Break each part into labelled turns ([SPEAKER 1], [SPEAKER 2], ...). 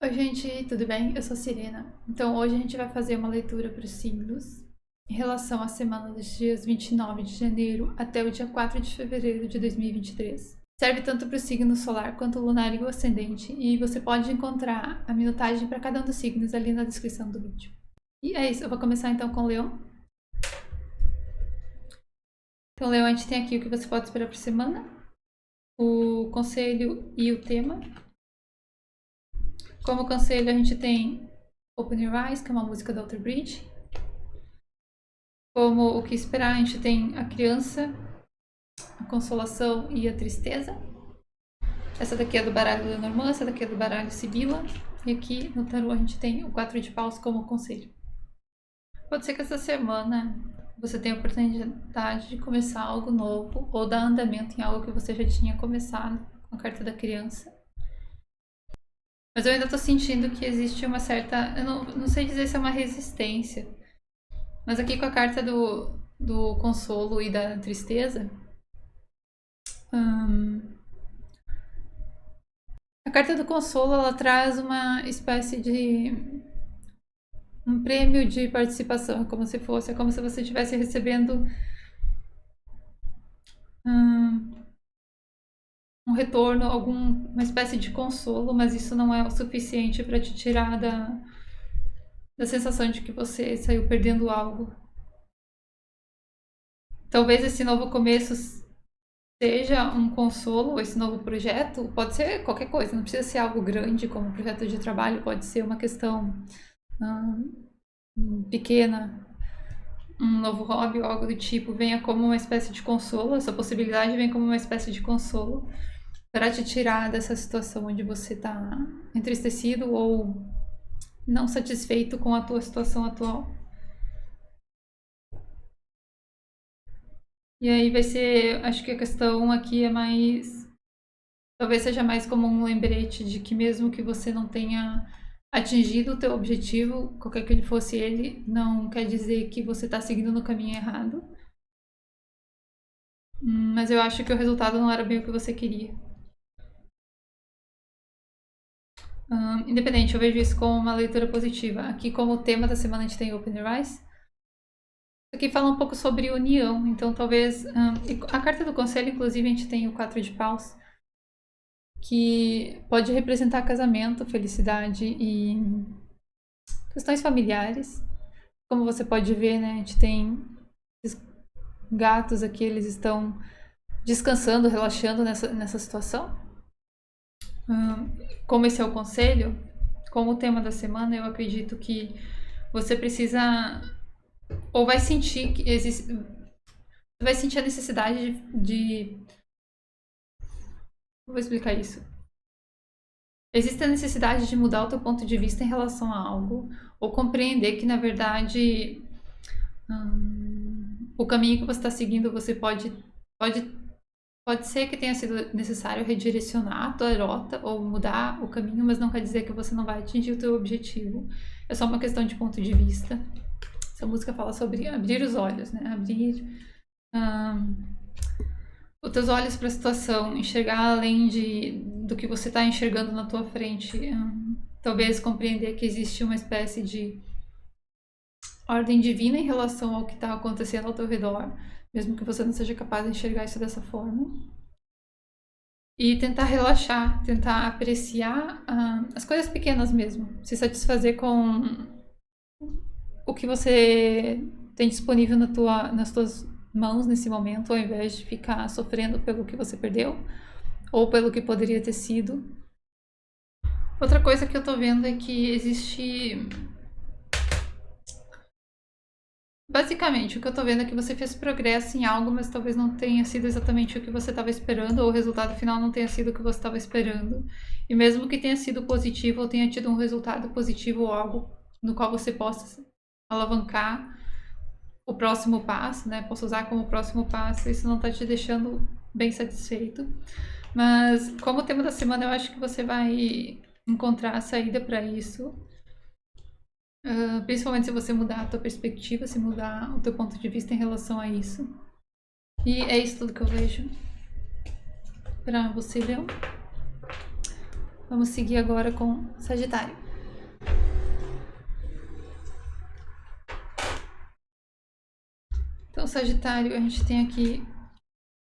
[SPEAKER 1] Oi, gente, tudo bem? Eu sou a Serena. Então, hoje a gente vai fazer uma leitura para os signos em relação à semana dos dias 29 de janeiro até o dia 4 de fevereiro de 2023. Serve tanto para o signo solar quanto o lunar e o ascendente, e você pode encontrar a minutagem para cada um dos signos ali na descrição do vídeo. E é isso, eu vou começar então com o Leão. Então, Leão, a gente tem aqui o que você pode esperar por semana, o conselho e o tema. Como conselho, a gente tem Open Your Eyes, que é uma música da Outer Bridge. Como o que esperar, a gente tem a criança, a consolação e a tristeza. Essa daqui é do baralho Lenormand, essa daqui é do baralho Sibila. E aqui no tarô a gente tem o 4 de paus como conselho. Pode ser que essa semana você tenha a oportunidade de começar algo novo ou dar andamento em algo que você já tinha começado com a carta da criança. Mas eu ainda tô sentindo que existe uma certa... Eu não sei dizer se é uma resistência. Mas aqui com a carta do consolo e da tristeza... A carta do consolo, ela traz uma espécie de... um prêmio de participação, como se fosse... É como se você estivesse recebendo... um retorno, uma espécie de consolo, mas isso não é o suficiente para te tirar da sensação de que você saiu perdendo algo. Talvez esse novo começo seja um consolo, esse novo projeto, pode ser qualquer coisa, não precisa ser algo grande como um projeto de trabalho, pode ser uma questão pequena, um novo hobby ou algo do tipo, venha como uma espécie de consolo, essa possibilidade vem como uma espécie de consolo para te tirar dessa situação onde você está entristecido ou não satisfeito com a tua situação atual. E aí vai ser, acho que a questão aqui é mais, talvez seja mais como um lembrete de que mesmo que você não tenha atingido o teu objetivo, qualquer que ele fosse ele, não quer dizer que você está seguindo no caminho errado. Mas eu acho que o resultado não era bem o que você queria. Independente, eu vejo isso como uma leitura positiva. Aqui, como tema da semana, a gente tem Open Your Eyes. Aqui fala um pouco sobre união, então talvez... a carta do conselho, inclusive, a gente tem o 4 de paus, que pode representar casamento, felicidade e questões familiares. Como você pode ver, né, a gente tem esses gatos aqui, eles estão descansando, relaxando nessa situação. Como esse é o conselho, como o tema da semana, eu acredito que você precisa... ou vai sentir que existe... vai sentir a necessidade de... Vou explicar isso. Existe a necessidade de mudar o teu ponto de vista em relação a algo, ou compreender que, na verdade, o caminho que você está seguindo, você pode ser que tenha sido necessário redirecionar a tua rota ou mudar o caminho, mas não quer dizer que você não vai atingir o teu objetivo. É só uma questão de ponto de vista. Essa música fala sobre abrir os olhos, né? Abrir os teus olhos para a situação, enxergar além do que você está enxergando na tua frente. Talvez compreender que existe uma espécie de ordem divina em relação ao que está acontecendo ao teu redor, mesmo que você não seja capaz de enxergar isso dessa forma. E tentar relaxar, tentar apreciar as coisas pequenas mesmo. Se satisfazer com o que você tem disponível nas tuas mãos nesse momento, ao invés de ficar sofrendo pelo que você perdeu ou pelo que poderia ter sido. Outra coisa que eu tô vendo é que existe... Basicamente, o que eu tô vendo é que você fez progresso em algo, mas talvez não tenha sido exatamente o que você estava esperando, ou o resultado final não tenha sido o que você estava esperando. E mesmo que tenha sido positivo, ou tenha tido um resultado positivo ou algo no qual você possa alavancar o próximo passo, né? Posso usar como próximo passo, isso não tá te deixando bem satisfeito. Mas como tema da semana, eu acho que você vai encontrar a saída para isso. Principalmente se você mudar a tua perspectiva, se mudar o teu ponto de vista em relação a isso. E é isso tudo que eu vejo para você, Leão. Vamos seguir agora com Sagitário. Então, Sagitário, a gente tem aqui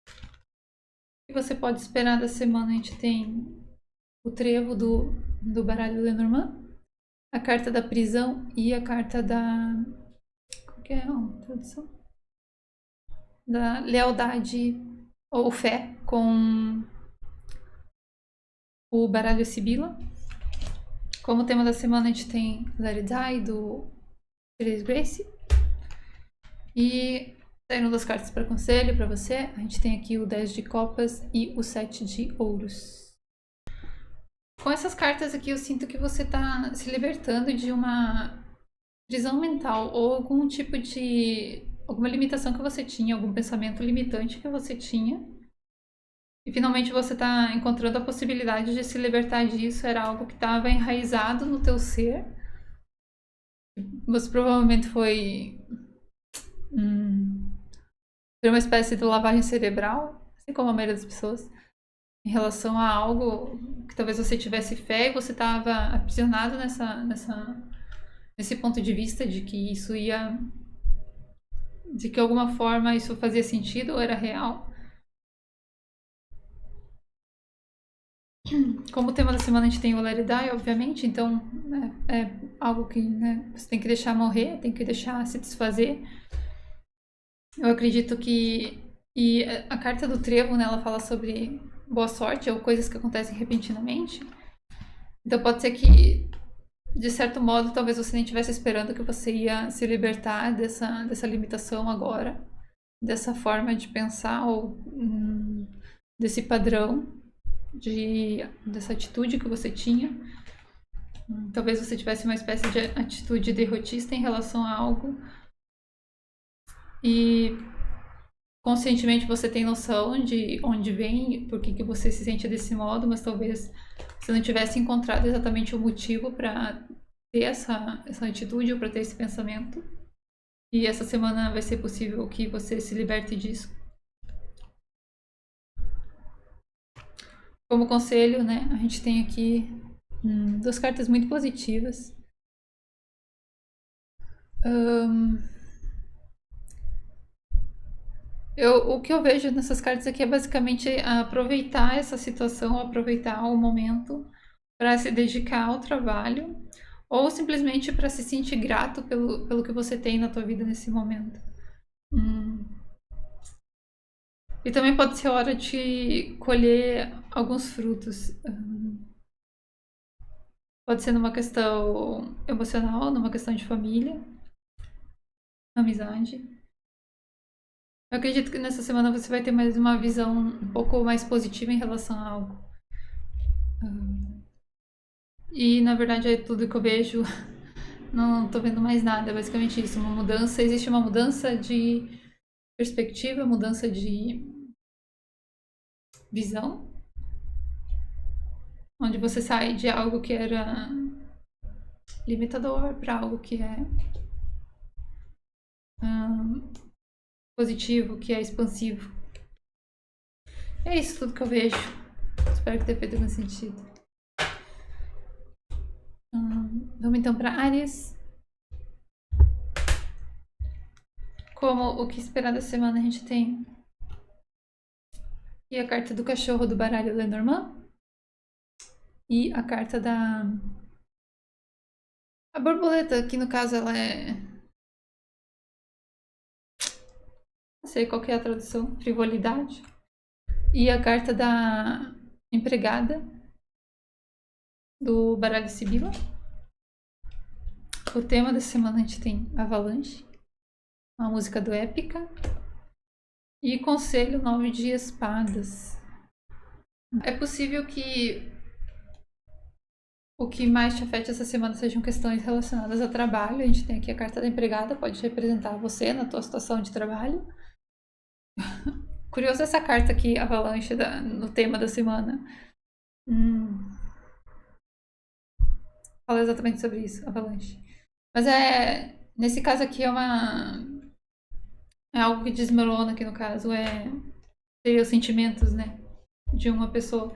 [SPEAKER 1] o que você pode esperar da semana. A gente tem o trevo do baralho Lenormand, a carta da prisão e a carta da... Qual que é a tradução? Da lealdade ou fé com o baralho Sibila. Como tema da semana, a gente tem Let It Die, do Therese Grace. E saindo das cartas para conselho para você, a gente tem aqui o 10 de copas e o 7 de ouros. Com essas cartas aqui, eu sinto que você está se libertando de uma prisão mental ou algum tipo de... alguma limitação que você tinha, algum pensamento limitante que você tinha. E finalmente você está encontrando a possibilidade de se libertar disso. Era algo que estava enraizado no teu ser. Você provavelmente foi uma espécie de lavagem cerebral, assim como a maioria das pessoas, em relação a algo que talvez você tivesse fé e você estava aprisionado nesse ponto de vista de que isso ia... de que de alguma forma isso fazia sentido ou era real. Como tema da semana a gente tem o Let It Die, obviamente, então é algo que, né, você tem que deixar morrer, tem que deixar se desfazer. Eu acredito que... E a carta do trevo, né, ela fala sobre boa sorte ou coisas que acontecem repentinamente. Então pode ser que, de certo modo, talvez você nem estivesse esperando que você ia se libertar dessa limitação agora, dessa forma de pensar ou desse padrão, dessa atitude que você tinha. Talvez você tivesse uma espécie de atitude derrotista em relação a algo e conscientemente você tem noção de onde vem, por que você se sente desse modo, mas talvez você não tivesse encontrado exatamente o motivo para ter essa atitude ou para ter esse pensamento. E essa semana vai ser possível que você se liberte disso. Como conselho, né, a gente tem aqui duas cartas muito positivas. O que eu vejo nessas cartas aqui é basicamente aproveitar essa situação, aproveitar o momento para se dedicar ao trabalho ou simplesmente para se sentir grato pelo que você tem na tua vida nesse momento. E também pode ser hora de colher alguns frutos. Pode ser numa questão emocional, numa questão de família, amizade. Eu acredito que nessa semana você vai ter mais uma visão um pouco mais positiva em relação a algo. E na verdade é tudo que eu vejo. Não tô vendo mais nada, é basicamente isso. Uma mudança, existe uma mudança de perspectiva, mudança de visão, onde você sai de algo que era limitador para algo que é positivo, que é expansivo. É isso tudo que eu vejo. Espero que tenha feito algum sentido. Vamos então para Áries. Como o que esperar da semana, a gente tem aqui a carta do cachorro do baralho Lenormand e a carta da... A borboleta, que no caso ela é... Não sei qual que é a tradução, frivolidade. E a carta da empregada do baralho Sibila. O tema da semana a gente tem Avalanche, a música do Épica e Conselho 9 de Espadas. É possível que o que mais te afete essa semana sejam questões relacionadas a trabalho. A gente tem aqui a carta da empregada, pode representar você na tua situação de trabalho. Curioso essa carta aqui, Avalanche, no tema da semana. Fala exatamente sobre isso, Avalanche. Mas nesse caso aqui é algo que desmorona, que no caso seria os sentimentos, né, de uma pessoa.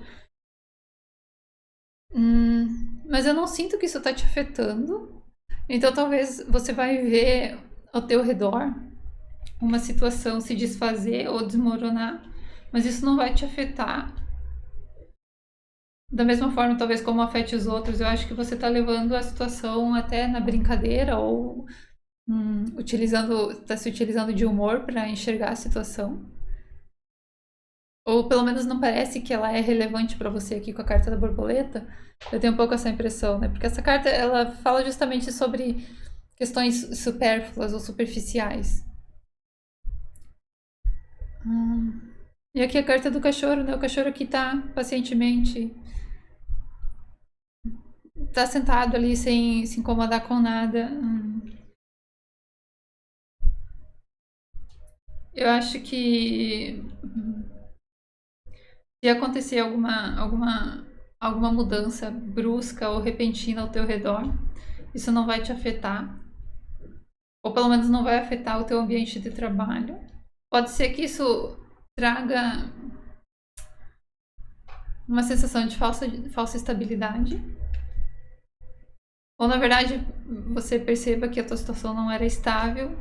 [SPEAKER 1] Mas eu não sinto que isso tá te afetando. Então talvez você vai ver ao teu redor uma situação se desfazer ou desmoronar, mas isso não vai te afetar da mesma forma, talvez como afete os outros. Eu acho que você tá levando a situação até na brincadeira ou tá se utilizando de humor para enxergar a situação. Ou pelo menos não parece que ela é relevante para você aqui com a carta da borboleta. Eu tenho um pouco essa impressão, né? Porque essa carta ela fala justamente sobre questões supérfluas ou superficiais. E aqui a carta do cachorro, né? O cachorro aqui tá pacientemente, tá sentado ali sem se incomodar com nada. Eu acho que se acontecer alguma mudança brusca ou repentina ao teu redor, isso não vai te afetar. Ou pelo menos não vai afetar o teu ambiente de trabalho. Pode ser que isso traga uma sensação de falsa estabilidade. Ou na verdade você perceba que a tua situação não era estável.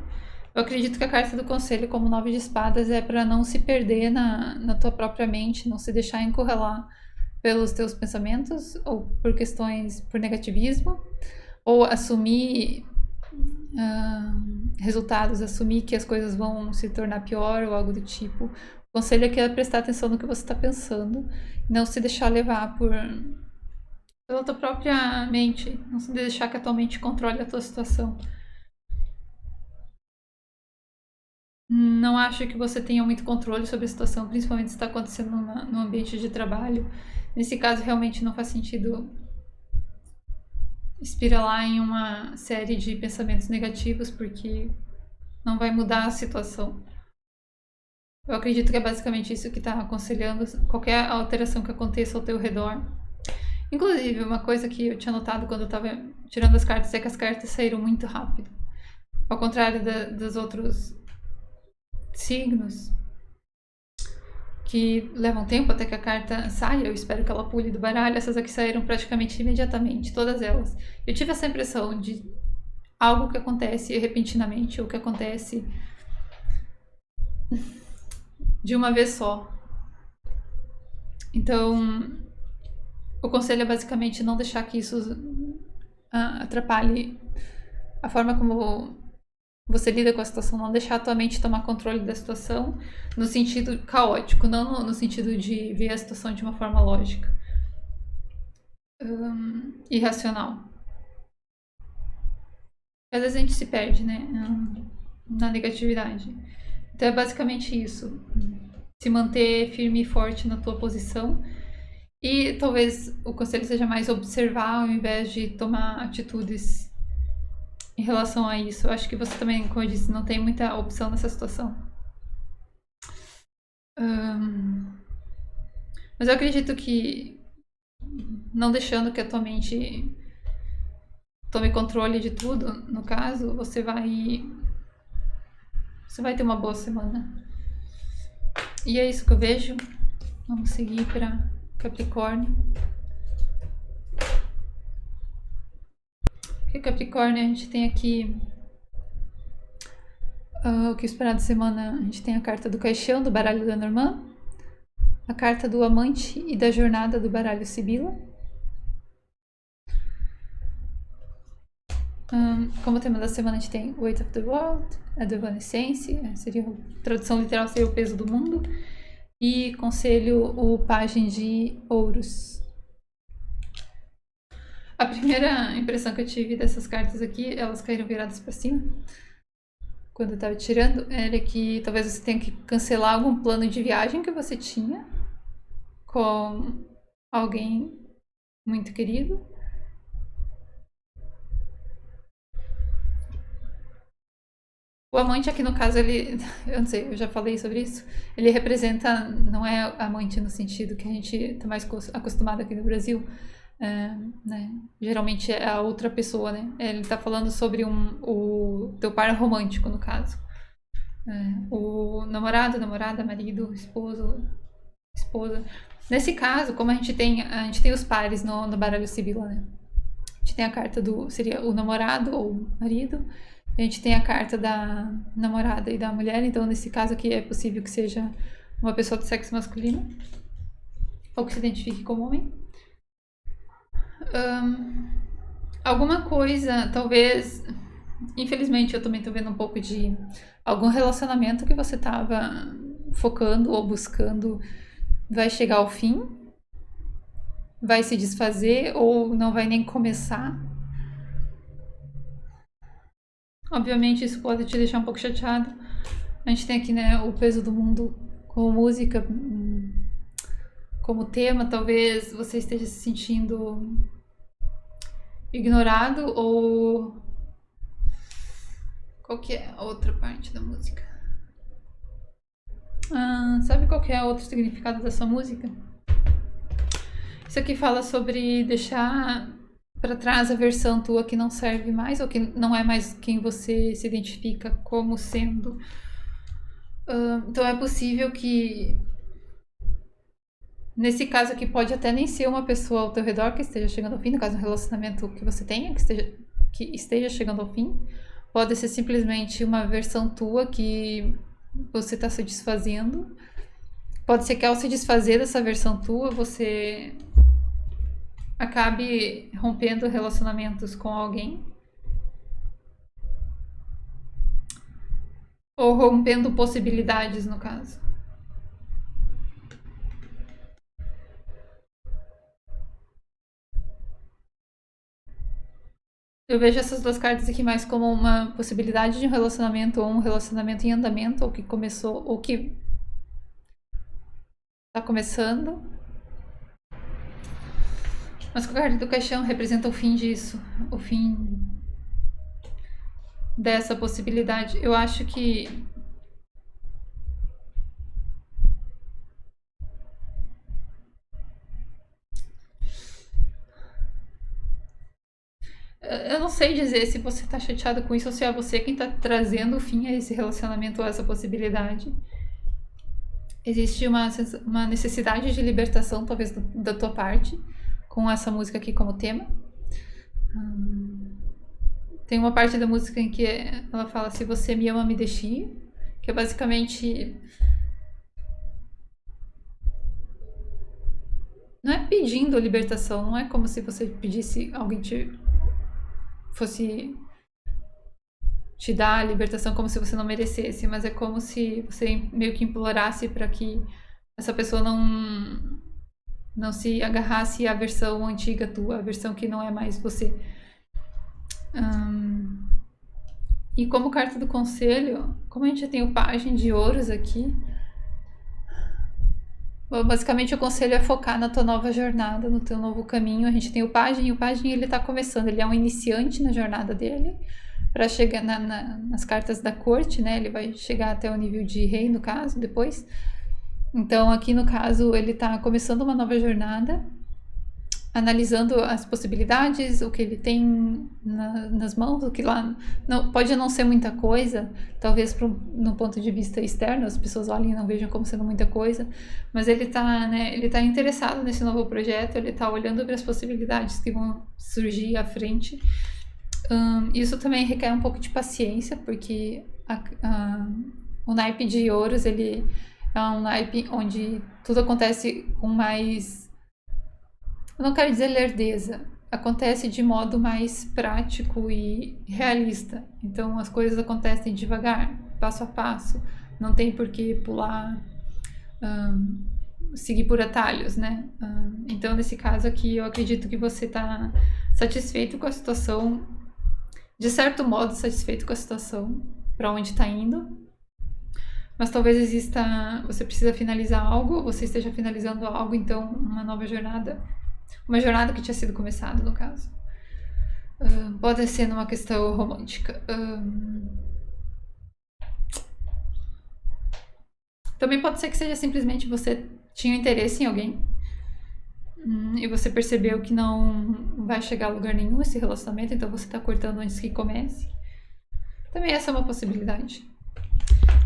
[SPEAKER 1] Eu acredito que a carta do conselho, como 9 de espadas, é para não se perder na tua própria mente, não se deixar encurralar pelos teus pensamentos ou por negativismo, ou assumir resultados, assumir que as coisas vão se tornar pior ou algo do tipo. O conselho aqui é prestar atenção no que você está pensando, não se deixar levar pela tua própria mente, não se deixar que a tua mente controle a tua situação. Não acho que você tenha muito controle sobre a situação, principalmente se está acontecendo num ambiente de trabalho. Nesse caso, realmente não faz sentido espiralar em uma série de pensamentos negativos, porque não vai mudar a situação. Eu acredito que é basicamente isso que está aconselhando qualquer alteração que aconteça ao teu redor. Inclusive, uma coisa que eu tinha notado quando eu estava tirando as cartas é que as cartas saíram muito rápido. Ao contrário dos outros signos, que levam tempo até que a carta saia, eu espero que ela pule do baralho, essas aqui saíram praticamente imediatamente, todas elas. Eu tive essa impressão de algo que acontece repentinamente, ou que acontece de uma vez só. Então, o conselho é basicamente não deixar que isso atrapalhe a forma como você lida com a situação, não deixar a tua mente tomar controle da situação no sentido caótico, não no sentido de ver a situação de uma forma lógica e racional. Às vezes a gente se perde, né, na negatividade. Então é basicamente isso. Se manter firme e forte na tua posição. E talvez o conselho seja mais observar ao invés de tomar atitudes em relação a isso. Eu acho que você também, como eu disse, não tem muita opção nessa situação. Mas eu acredito que não deixando que a tua mente tome controle de tudo, no caso, você vai ter uma boa semana. E é isso que eu vejo. Vamos seguir para Capricórnio. Porque Capricórnio a gente tem aqui o que esperar da semana. A gente tem a carta do caixão do baralho da Normand, a carta do amante e da jornada do baralho Sibila. Como tema da semana a gente tem Weight of the World, a do Evanescence, seria a tradução literal seria o peso do mundo, e conselho o pajem de ouros. A primeira impressão que eu tive dessas cartas aqui, elas caíram viradas para cima quando eu tava tirando, era que talvez você tenha que cancelar algum plano de viagem que você tinha com alguém muito querido. O amante aqui no caso, ele, eu não sei, eu já falei sobre isso, ele representa, não é amante no sentido que a gente tá mais acostumado aqui no Brasil, né? Geralmente é a outra pessoa, né? Ele tá falando sobre o teu par romântico, no caso. O namorado, namorada, marido, esposo, esposa. Nesse caso, como a gente tem os pares no baralho Sibila, né? A gente tem a carta seria o namorado ou o marido. A gente tem a carta da namorada e da mulher. Então, nesse caso aqui, é possível que seja uma pessoa do sexo masculino. Ou que se identifique como homem. Alguma coisa, talvez... Infelizmente, eu também tô vendo um pouco de algum relacionamento que você tava focando ou buscando vai chegar ao fim, vai se desfazer ou não vai nem começar. Obviamente, isso pode te deixar um pouco chateado. A gente tem aqui, né, o peso do mundo como música, como tema. Talvez você esteja se sentindo ignorado ou... Qual que é a outra parte da música? Sabe qual que é outro significado dessa música? Isso aqui fala sobre deixar para trás a versão tua que não serve mais ou que não é mais quem você se identifica como sendo. Então é possível que nesse caso aqui pode até nem ser uma pessoa ao teu redor que esteja chegando ao fim, no caso um relacionamento que você tenha que esteja chegando ao fim. Pode ser simplesmente uma versão tua que você está se desfazendo. Pode ser que ao se desfazer dessa versão tua, você acabe rompendo relacionamentos com alguém. Ou rompendo possibilidades, no caso. Eu vejo essas duas cartas aqui mais como uma possibilidade de um relacionamento ou um relacionamento em andamento, ou que começou, ou que tá começando. Mas com a carta do caixão representa o fim disso, o fim dessa possibilidade. Eu acho que eu não sei dizer se você tá chateado com isso ou se é você quem tá trazendo o fim a esse relacionamento ou a essa possibilidade. Existe uma necessidade de libertação, talvez, da tua parte, com essa música aqui como tema. Tem uma parte da música em que ela fala: se você me ama, me deixe, que é basicamente... Não é pedindo libertação, não é como se você pedisse alguém fosse te dar a libertação como se você não merecesse, mas é como se você meio que implorasse para que essa pessoa não se agarrasse à versão antiga tua, a versão que não é mais você. E como carta do conselho, como a gente já tem o Pajem de Ouros aqui, basicamente o conselho é focar na tua nova jornada, no teu novo caminho. A gente tem o Pajem, e o Pajem ele tá começando, ele é um iniciante na jornada dele, para chegar nas cartas da corte, né? Ele vai chegar até o nível de rei, no caso, depois. Então, aqui no caso, ele tá começando uma nova jornada, analisando as possibilidades, o que ele tem nas mãos, o que lá pode não ser muita coisa, talvez no ponto de vista externo as pessoas olhem e não vejam como sendo muita coisa, mas ele tá interessado nesse novo projeto, ele tá olhando para as possibilidades que vão surgir à frente. Isso também requer um pouco de paciência, porque o naipe de Ouros, ele é um naipe onde tudo acontece com mais... Eu não quero dizer lerdeza, acontece de modo mais prático e realista. Então as coisas acontecem devagar, passo a passo. Não tem por que pular, seguir por atalhos, né? Então nesse caso aqui eu acredito que você está satisfeito com a situação, de certo modo satisfeito com a situação, para onde está indo. Mas talvez você precisa finalizar algo, você esteja finalizando algo, então uma nova jornada. Uma jornada que tinha sido começada, no caso. Pode ser numa questão romântica. Também pode ser que seja simplesmente você tinha interesse em alguém e você percebeu que não vai chegar a lugar nenhum esse relacionamento, então você tá cortando antes que comece. Também essa é uma possibilidade.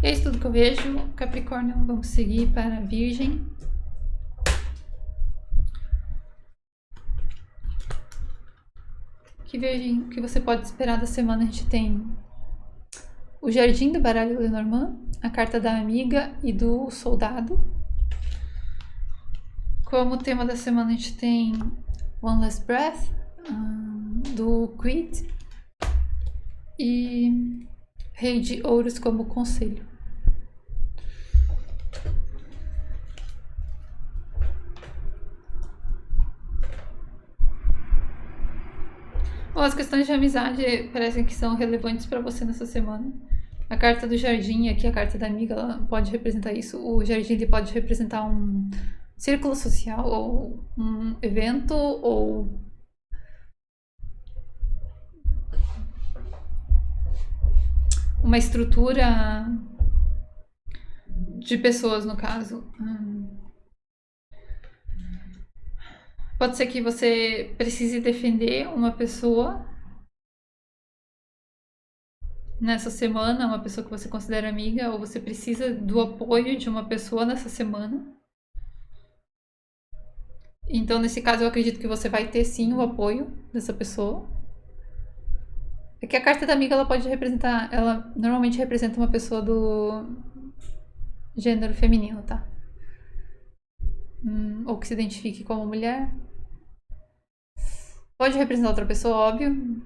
[SPEAKER 1] E é isso tudo que eu vejo. Capricórnio, vamos seguir para a Virgem. o que você pode esperar da semana. A gente tem o Jardim do baralho Lenormand, a carta da amiga e do soldado. Como tema da semana a gente tem One Last Breath, do Creed, e Rei de Ouros como conselho. Bom, as questões de amizade parecem que são relevantes para você nessa semana. A carta do jardim, aqui a carta da amiga, ela pode representar isso. O jardim ele pode representar um círculo social ou um evento ou uma estrutura de pessoas, no caso. Pode ser que você precise defender uma pessoa nessa semana, uma pessoa que você considera amiga, ou você precisa do apoio de uma pessoa nessa semana. Então, nesse caso, eu acredito que você vai ter sim o apoio dessa pessoa. É que a carta da amiga ela pode representar, ela normalmente representa uma pessoa do gênero feminino, tá? Ou que se identifique como mulher. Pode representar outra pessoa, óbvio.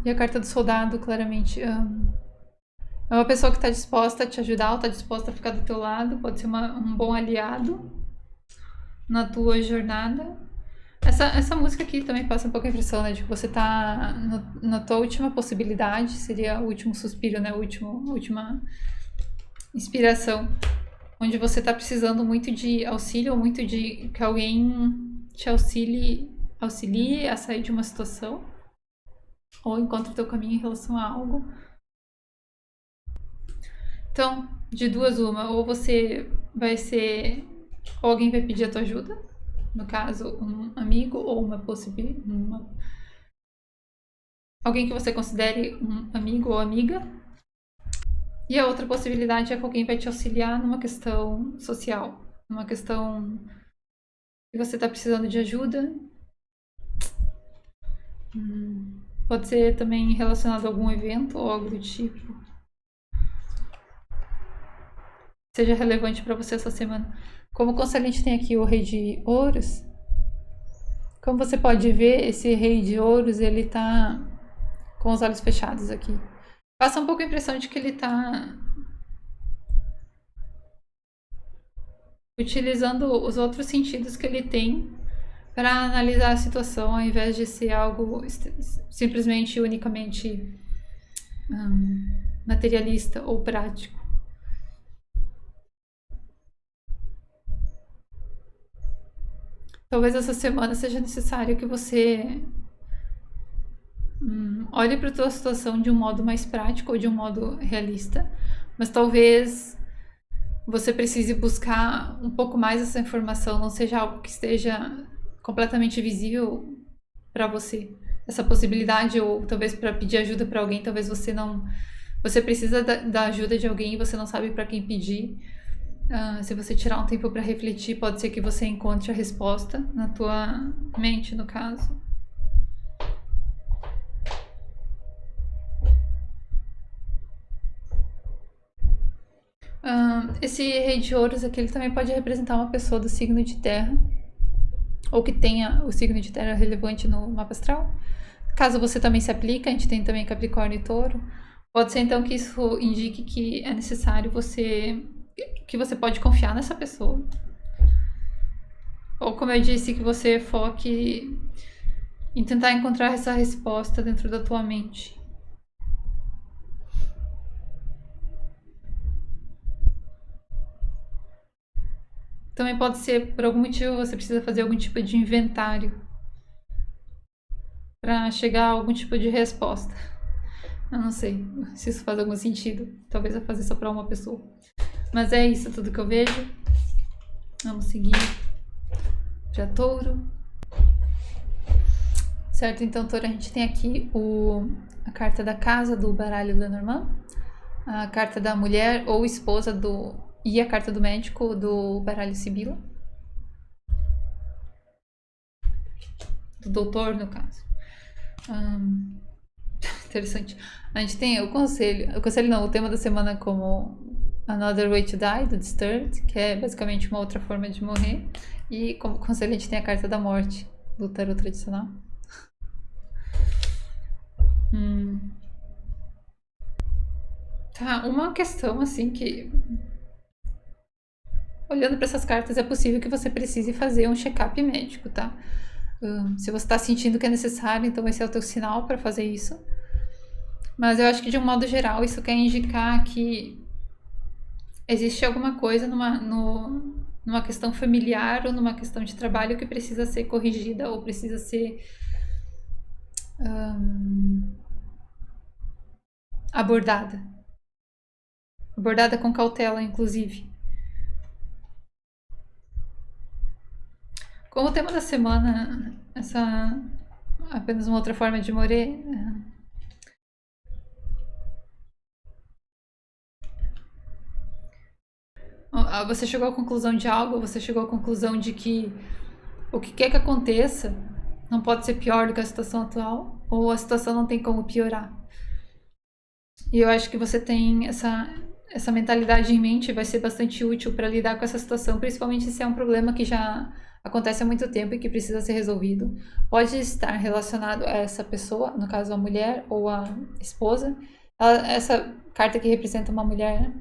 [SPEAKER 1] E a carta do soldado, claramente, é uma pessoa que está disposta a te ajudar, ou está disposta a ficar do teu lado, pode ser um bom aliado na tua jornada. Essa música aqui também passa um pouco a impressão, né, de que você tá na tua última possibilidade, seria o último suspiro, né, a última inspiração, onde você tá precisando muito de auxílio, ou muito de que alguém te auxilie a sair de uma situação, ou encontre o teu caminho em relação a algo. Então, de duas uma, ou você vai ser, ou alguém vai pedir a tua ajuda, no caso, um amigo ou alguém que você considere um amigo ou amiga. E a outra possibilidade é que alguém vai te auxiliar numa questão social, numa questão que você está precisando de ajuda. Pode ser também relacionado a algum evento ou algo do tipo. Seja relevante para você essa semana. Como conselho, a gente tem aqui o Rei de Ouros. Como você pode ver, esse Rei de Ouros, ele tá com os olhos fechados aqui. Passa um pouco a impressão de que ele tá utilizando os outros sentidos que ele tem para analisar a situação, ao invés de ser algo simplesmente, unicamente materialista ou prático. Talvez essa semana seja necessário que você olhe para a tua situação de um modo mais prático ou de um modo realista, mas talvez você precise buscar um pouco mais essa informação, não seja algo que esteja completamente visível para você. Essa possibilidade, ou talvez para pedir ajuda para alguém, talvez você precisa da ajuda de alguém e você não sabe para quem pedir. Se você tirar um tempo para refletir, pode ser que você encontre a resposta na tua mente, no caso. Esse Rei de Ouros aqui, ele também pode representar uma pessoa do signo de terra, ou que tenha o signo de terra relevante no mapa astral. Caso você também se aplique, a gente tem também Capricórnio e Touro. Pode ser então que isso indique que é necessário que você pode confiar nessa pessoa. Ou como eu disse, que você foque em tentar encontrar essa resposta dentro da tua mente. Também pode ser, por algum motivo, você precisa fazer algum tipo de inventário para chegar a algum tipo de resposta. Eu não sei se isso faz algum sentido. Talvez eu fazer só para uma pessoa. Mas é isso tudo que eu vejo. Vamos seguir para Touro. Certo, então Touro, a gente tem aqui a carta da casa do baralho Lenormand, a carta da mulher ou esposa e a carta do médico do baralho Sibila. Do doutor, no caso. Hum, interessante. A gente tem o conselho não, o tema da semana como Another Way to Die, do Disturbed, que é basicamente uma outra forma de morrer. E como conselho a gente tem a carta da morte, do tarot tradicional. Tá, uma questão assim que, olhando para essas cartas, é possível que você precise fazer um check-up médico, tá? Se você está sentindo que é necessário, então esse é o teu sinal para fazer isso. Mas eu acho que de um modo geral isso quer indicar que existe alguma coisa numa questão familiar ou numa questão de trabalho que precisa ser corrigida ou precisa ser abordada. Abordada com cautela, inclusive. Como o tema da semana, essa apenas uma outra forma de morrer. Você chegou à conclusão de algo, você chegou à conclusão de que o que quer que aconteça não pode ser pior do que a situação atual, ou a situação não tem como piorar. E eu acho que você tem essa mentalidade em mente, vai ser bastante útil para lidar com essa situação, principalmente se é um problema que já acontece há muito tempo e que precisa ser resolvido. Pode estar relacionado a essa pessoa, no caso a mulher ou a esposa. Essa carta aqui representa uma mulher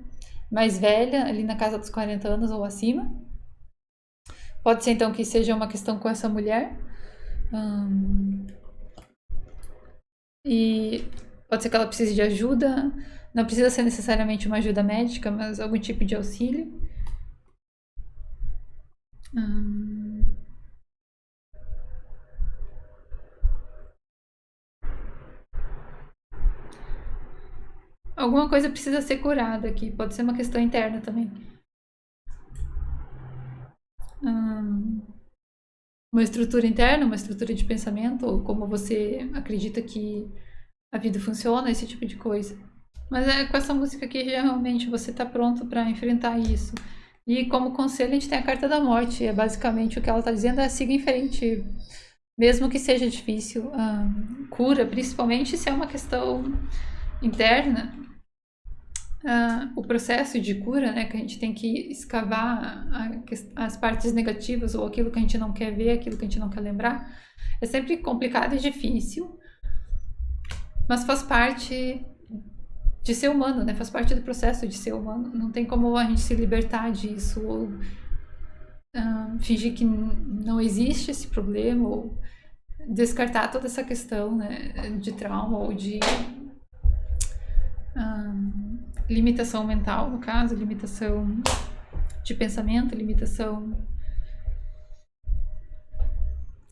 [SPEAKER 1] mais velha, ali na casa dos 40 anos ou acima. Pode ser então que seja uma questão com essa mulher. E pode ser que ela precise de ajuda. Não precisa ser necessariamente uma ajuda médica, mas algum tipo de auxílio. Alguma coisa precisa ser curada aqui. Pode ser uma questão interna também. Uma estrutura interna, uma estrutura de pensamento, ou como você acredita que a vida funciona, esse tipo de coisa. Mas com essa música aqui, realmente você está pronto para enfrentar isso. E como conselho, a gente tem a carta da morte. É basicamente o que ela está dizendo é siga em frente. Mesmo que seja difícil, cura, principalmente se é uma questão interna, o processo de cura, né, que a gente tem que escavar as partes negativas ou aquilo que a gente não quer ver, aquilo que a gente não quer lembrar, é sempre complicado e difícil, mas faz parte de ser humano, né? Faz parte do processo de ser humano. Não tem como a gente se libertar disso ou fingir que não existe esse problema ou descartar toda essa questão, né, de trauma ou de limitação mental, no caso, limitação de pensamento, limitação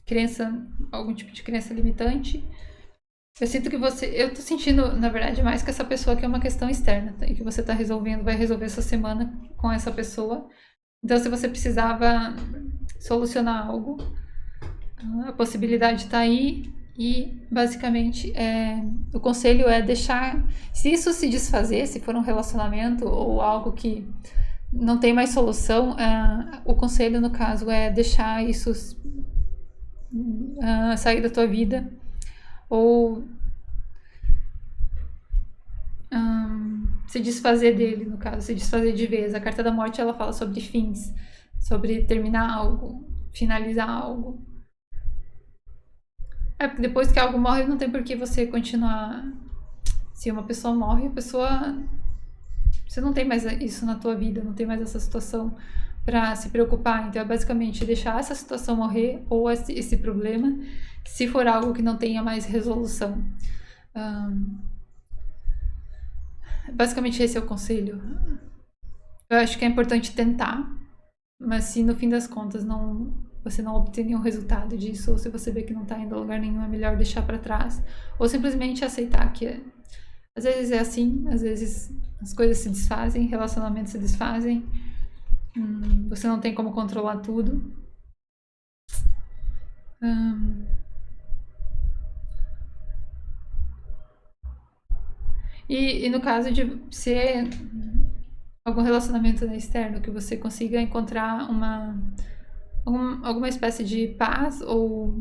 [SPEAKER 1] crença, algum tipo de crença limitante. Eu sinto que eu tô sentindo, na verdade, mais que essa pessoa que é uma questão externa, tá? E que você tá resolvendo, vai resolver essa semana com essa pessoa. Então, se você precisava solucionar algo, a possibilidade tá aí. E basicamente o conselho é deixar, se isso se desfazer, se for um relacionamento ou algo que não tem mais solução, o conselho no caso é deixar isso sair da tua vida ou se desfazer dele, no caso, se desfazer de vez. A carta da morte ela fala sobre fins, sobre terminar algo, finalizar algo. Porque depois que algo morre, não tem por que você continuar. Se uma pessoa morre, a pessoa. Você não tem mais isso na tua vida, não tem mais essa situação para se preocupar. Então é basicamente deixar essa situação morrer ou esse problema, se for algo que não tenha mais resolução. Basicamente esse é o conselho. Eu acho que é importante tentar, mas se no fim das contas você não obter nenhum resultado disso, ou se você vê que não tá indo a lugar nenhum, é melhor deixar para trás. Ou simplesmente aceitar que às vezes é assim, às vezes as coisas se desfazem, relacionamentos se desfazem, você não tem como controlar tudo. E no caso de ser algum relacionamento externo, que você consiga encontrar alguma espécie de paz ou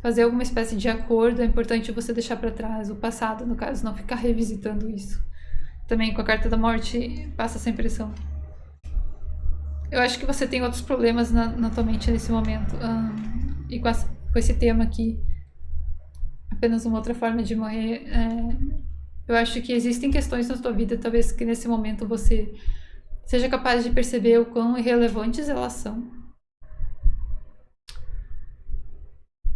[SPEAKER 1] fazer alguma espécie de acordo, é importante você deixar para trás o passado, no caso, não ficar revisitando isso. Também com a carta da morte, passa essa impressão. Eu acho que você tem outros problemas na tua mente nesse momento. E com esse tema aqui, apenas uma outra forma de morrer. Eu acho que existem questões na tua vida, talvez que nesse momento você seja capaz de perceber o quão irrelevantes elas são.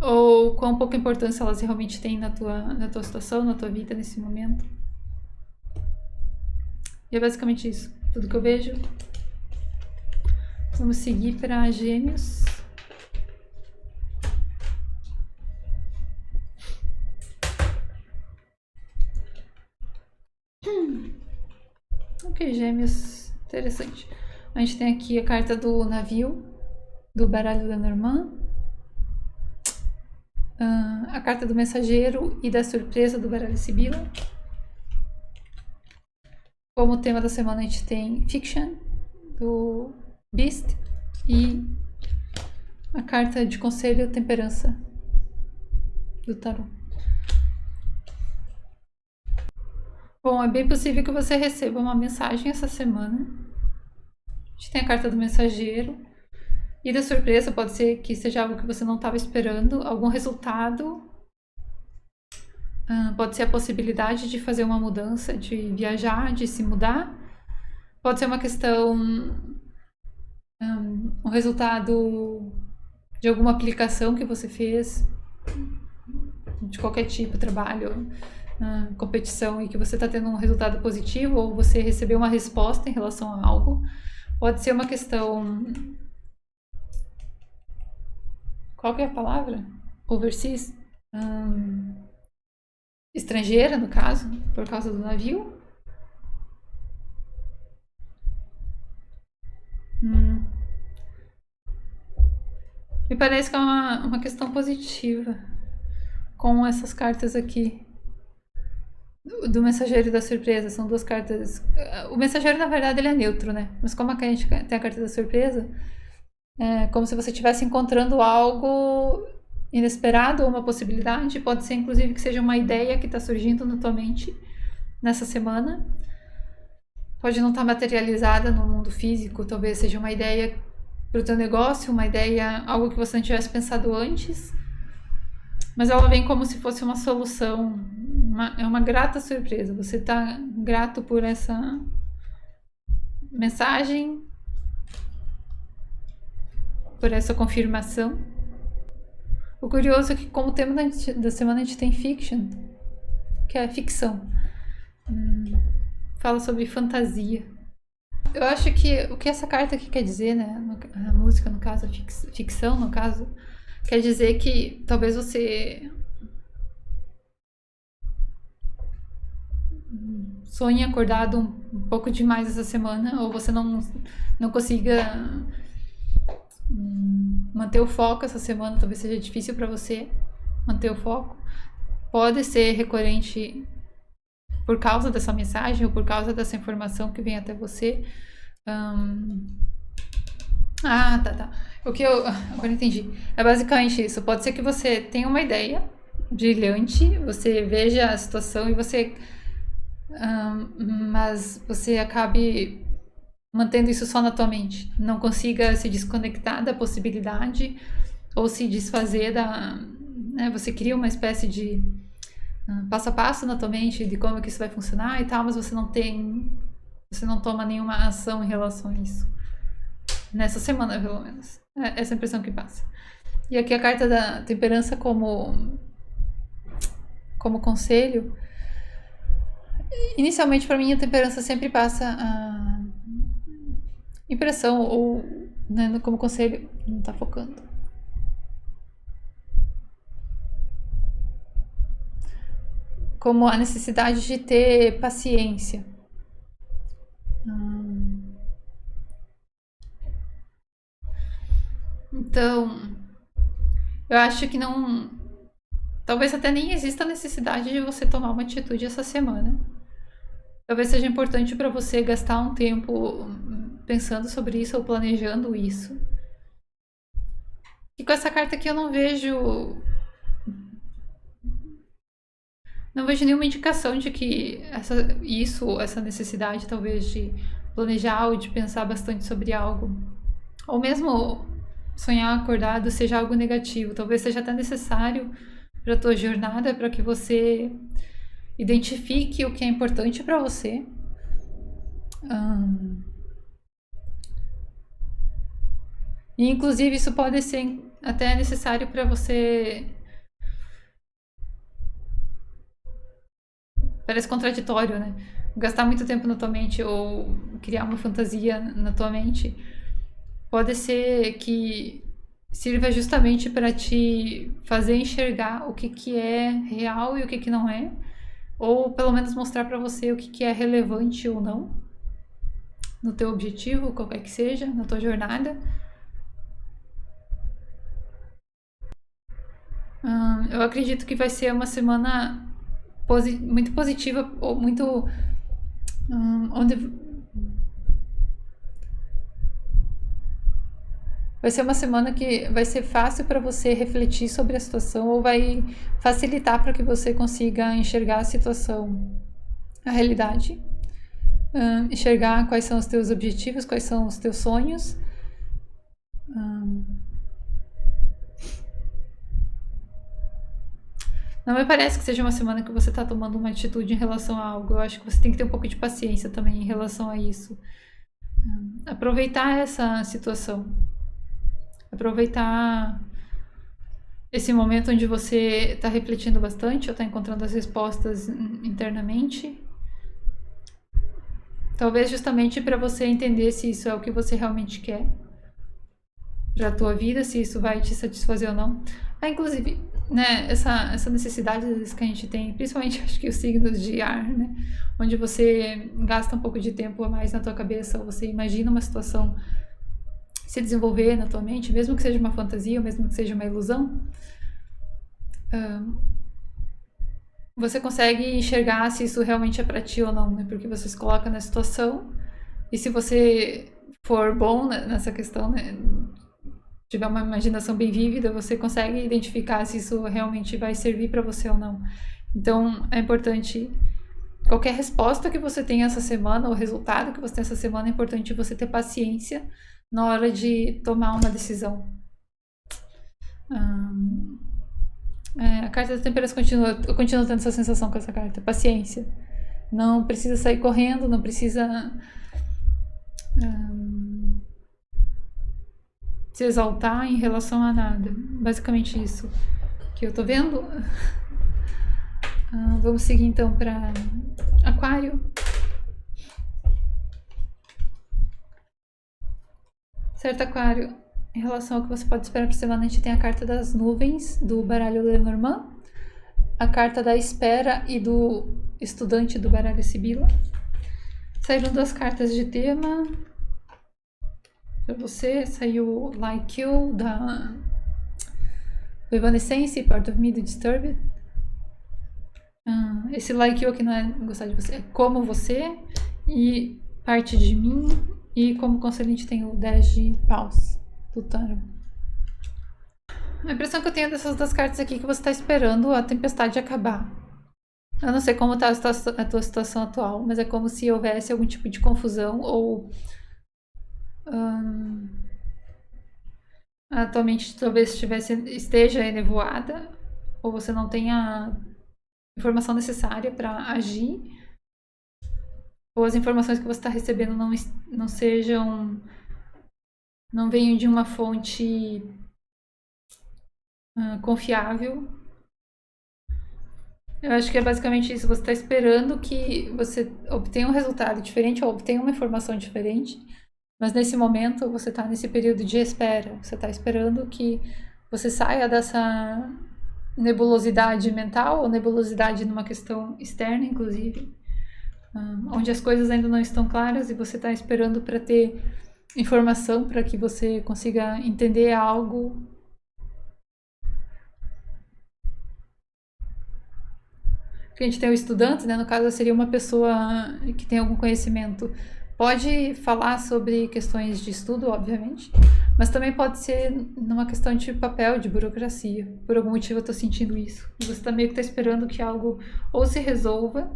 [SPEAKER 1] Ou quão pouca importância elas realmente têm na tua situação, na tua vida nesse momento. E é basicamente isso. Tudo que eu vejo. Vamos seguir para Gêmeos. Ok, Gêmeos. Interessante. A gente tem aqui a carta do navio, do baralho da Normã. A carta do mensageiro e da surpresa do baralho Sibila. Como tema da semana a gente tem Fiction, do Beast, e a carta de conselho Temperança, do Tarot. Bom, é bem possível que você receba uma mensagem essa semana. A gente tem a carta do mensageiro. E da surpresa, pode ser que seja algo que você não estava esperando, algum resultado. Pode ser a possibilidade de fazer uma mudança, de viajar, de se mudar. Pode ser uma questão, um resultado de alguma aplicação que você fez, de qualquer tipo, trabalho, competição, e que você está tendo um resultado positivo, ou você recebeu uma resposta em relação a algo. Pode ser uma questão... Qual que é a palavra? Overseas? Estrangeira, no caso, por causa do navio. Me parece que é uma questão positiva com essas cartas aqui. Do mensageiro e da surpresa, são duas cartas. O mensageiro, na verdade, ele é neutro, né? Mas como a gente tem a carta da surpresa, é como se você estivesse encontrando algo inesperado ou uma possibilidade. Pode ser, inclusive, que seja uma ideia que está surgindo na tua mente nessa semana. Pode não estar materializada no mundo físico, talvez seja uma ideia para o teu negócio, uma ideia, algo que você não tivesse pensado antes. Mas ela vem como se fosse uma solução, é uma grata surpresa. Você está grato por essa mensagem, por essa confirmação. O curioso é que como tema da semana a gente tem fiction, que é ficção. Fala sobre fantasia. Eu acho que o que essa carta aqui quer dizer, né? A música, no caso, a ficção, no caso, quer dizer que talvez você sonhe acordado um pouco demais essa semana, ou você não consiga manter o foco essa semana, talvez seja difícil para você manter o foco. Pode ser recorrente por causa dessa mensagem ou por causa dessa informação que vem até você. Tá. O que eu agora entendi. É basicamente isso. Pode ser que você tenha uma ideia brilhante, você veja a situação e você... mas você acabe mantendo isso só na tua mente. Não consiga se desconectar da possibilidade ou se desfazer da... você cria uma espécie de passo a passo na tua mente de como que isso vai funcionar e tal, mas você não toma nenhuma ação em relação a isso. Nessa semana, pelo menos. É essa impressão que passa. E aqui a carta da temperança como conselho. Inicialmente, para mim, a temperança sempre passa a impressão, ou né, como conselho, não tá focando. Como a necessidade de ter paciência. Então, eu acho que não... Talvez até nem exista a necessidade de você tomar uma atitude essa semana. Talvez seja importante para você gastar um tempo pensando sobre isso ou planejando isso. E com essa carta aqui eu não vejo Não vejo nenhuma indicação de que essa necessidade talvez de planejar ou de pensar bastante sobre algo, ou mesmo sonhar acordado seja algo negativo. Talvez seja até necessário para a tua jornada, para que você identifique o que é importante para você. E inclusive isso pode ser até necessário para você. Parece contraditório, né? Gastar muito tempo na tua mente ou criar uma fantasia na tua mente pode ser que sirva justamente para te fazer enxergar o que é real e o que não é, ou pelo menos mostrar para você o que é relevante ou não no teu objetivo, qualquer que seja, na tua jornada. Eu acredito que vai ser uma semana muito positiva, ou muito onde vai ser uma semana que vai ser fácil para você refletir sobre a situação, ou vai facilitar para que você consiga enxergar a situação, a realidade, enxergar quais são os teus objetivos, quais são os teus sonhos. Não me parece que seja uma semana que você está tomando uma atitude em relação a algo. Eu acho que você tem que ter um pouco de paciência também em relação a isso. Aproveitar essa situação. Aproveitar esse momento onde você está refletindo bastante ou está encontrando as respostas internamente. Talvez justamente para você entender se isso é o que você realmente quer para a tua vida, se isso vai te satisfazer ou não. Inclusive, né, essa necessidade às vezes que a gente tem, principalmente acho que os signos de ar, né, onde você gasta um pouco de tempo a mais na tua cabeça, ou você imagina uma situação se desenvolver na tua mente, mesmo que seja uma fantasia, ou mesmo que seja uma ilusão, você consegue enxergar se isso realmente é para ti ou não, né, porque você se coloca na situação, e se você for bom nessa questão, né, tiver uma imaginação bem vívida, você consegue identificar se isso realmente vai servir para você ou não. Então, é importante, qualquer resposta que você tenha essa semana, ou resultado que você tenha essa semana, é importante você ter paciência na hora de tomar uma decisão. A carta da temperança eu continuo tendo essa sensação com essa carta, paciência. Não precisa sair correndo, não precisa se exaltar em relação a nada. Basicamente isso que eu tô vendo. Vamos seguir então para Aquário. Certo, Aquário, em relação ao que você pode esperar para a semana, a gente tem a carta das nuvens do baralho Lenormand, a carta da espera e do estudante do baralho Sibila. Saíram 2 cartas de tema. Para você, saiu Like You, do Evanescence, Part of Me, do Disturbed. Esse Like You aqui não é gostar de você, é como você, e parte de mim, e como conselhante tem o 10 de paus do tarot. A impressão que eu tenho dessas 2 cartas aqui é que você está esperando a tempestade acabar. Eu não sei como está a tua situação atual, mas é como se houvesse algum tipo de confusão, ou atualmente talvez esteja enevoada, ou você não tenha a informação necessária para agir, ou as informações que você está recebendo não sejam, não venham de uma fonte confiável. Eu acho que é basicamente isso. Você está esperando que você obtenha um resultado diferente ou obtenha uma informação diferente, mas nesse momento você está nesse período de espera. Você está esperando que você saia dessa nebulosidade mental, ou nebulosidade numa questão externa, inclusive, onde as coisas ainda não estão claras, e você está esperando para ter informação para que você consiga entender algo. Que a gente tem o estudante, né? No caso, seria uma pessoa que tem algum conhecimento. Pode falar sobre questões de estudo, obviamente, Mas também pode ser numa questão de papel, de burocracia. Por algum motivo eu tô sentindo isso. E você tá meio que tá esperando que algo ou se resolva,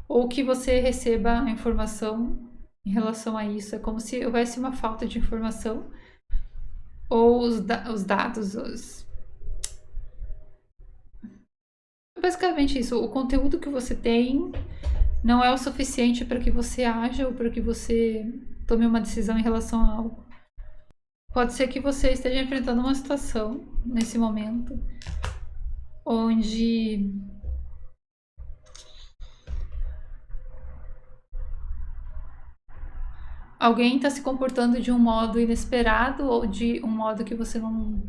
[SPEAKER 1] ou que você receba a informação em relação a isso. É como se houvesse uma falta de informação, ou os dados, basicamente isso. O conteúdo que você tem não é o suficiente para que você haja ou para que você tome uma decisão em relação a algo. Pode ser que você esteja enfrentando uma situação nesse momento onde alguém está se comportando de um modo inesperado ou de um modo que você não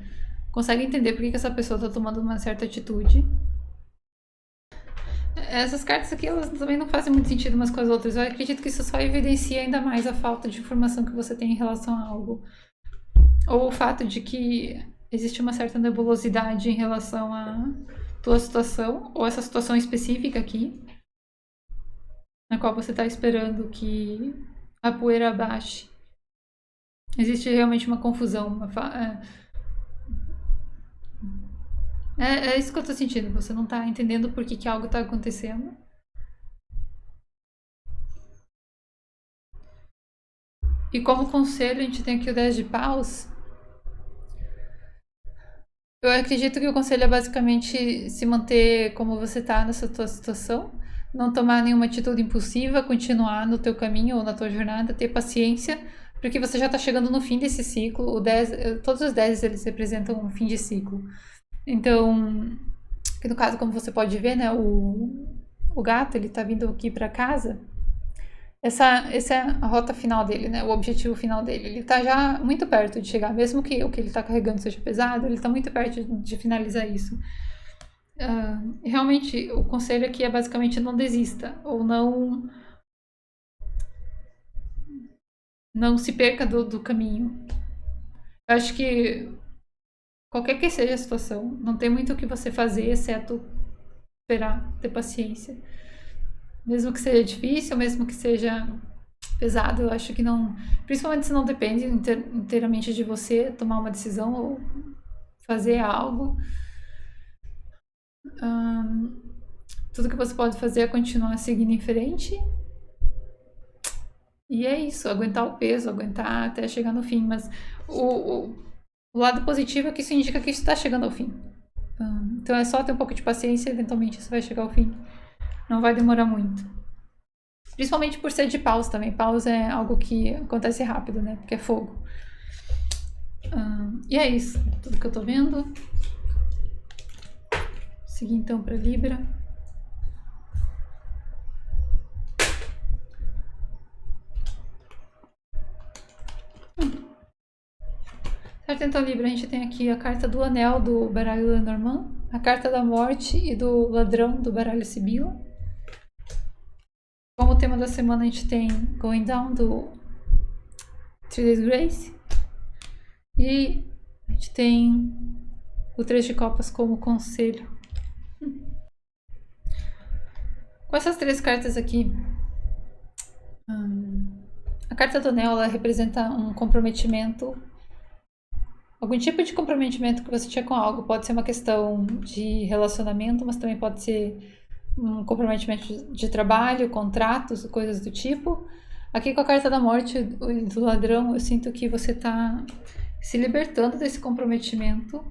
[SPEAKER 1] consegue entender por que essa pessoa está tomando uma certa atitude. Essas cartas aqui, elas também não fazem muito sentido umas com as outras. Eu acredito que isso só evidencia ainda mais a falta de informação que você tem em relação a algo. Ou o fato de que existe uma certa nebulosidade em relação à tua situação, ou essa situação específica aqui, na qual você está esperando que a poeira abaixe. Existe realmente uma confusão. É isso que eu tô sentindo. Você não tá entendendo por que algo tá acontecendo. E como conselho, a gente tem aqui o 10 de paus. Eu acredito que o conselho é basicamente se manter como você tá nessa tua situação. Não tomar nenhuma atitude impulsiva, continuar no teu caminho ou na tua jornada, ter paciência, porque você já tá chegando no fim desse ciclo. Todos os 10 eles representam um fim de ciclo. Então, que no caso, como você pode ver, né, o gato, ele tá vindo aqui para casa. Essa é a rota final dele, né, o objetivo final dele. Ele tá já muito perto de chegar, mesmo que o que ele tá carregando seja pesado, ele tá muito perto de finalizar isso. Realmente, o conselho aqui é basicamente não desista, ou não se perca do caminho. Eu acho que qualquer que seja a situação, não tem muito o que você fazer, exceto esperar, ter paciência. Mesmo que seja difícil, mesmo que seja pesado, eu acho que não. Principalmente se não depende inteiramente de você tomar uma decisão ou fazer algo. Tudo que você pode fazer é continuar seguindo em frente. E é isso, aguentar o peso, aguentar até chegar no fim. Mas o lado positivo é que isso indica que isso está chegando ao fim. Então é só ter um pouco de paciência e eventualmente isso vai chegar ao fim. Não vai demorar muito. Principalmente por ser de paus também. Paus é algo que acontece rápido, né? Porque é fogo. E é isso. Tudo que eu tô vendo. Seguir então para Libra. Certo, então Libra, a gente tem aqui a carta do anel do baralho Lenormand, a carta da morte e do ladrão do baralho Sibila. Como tema da semana a gente tem Going Down do Three Days Grace. E a gente tem o Três de Copas como conselho. Com essas três cartas aqui, a carta do anel ela representa um comprometimento, algum tipo de comprometimento que você tinha com algo. Pode ser uma questão de relacionamento, mas também pode ser um comprometimento de trabalho, contratos, coisas do tipo. Aqui com a carta da morte e do ladrão, eu sinto que você está se libertando desse comprometimento.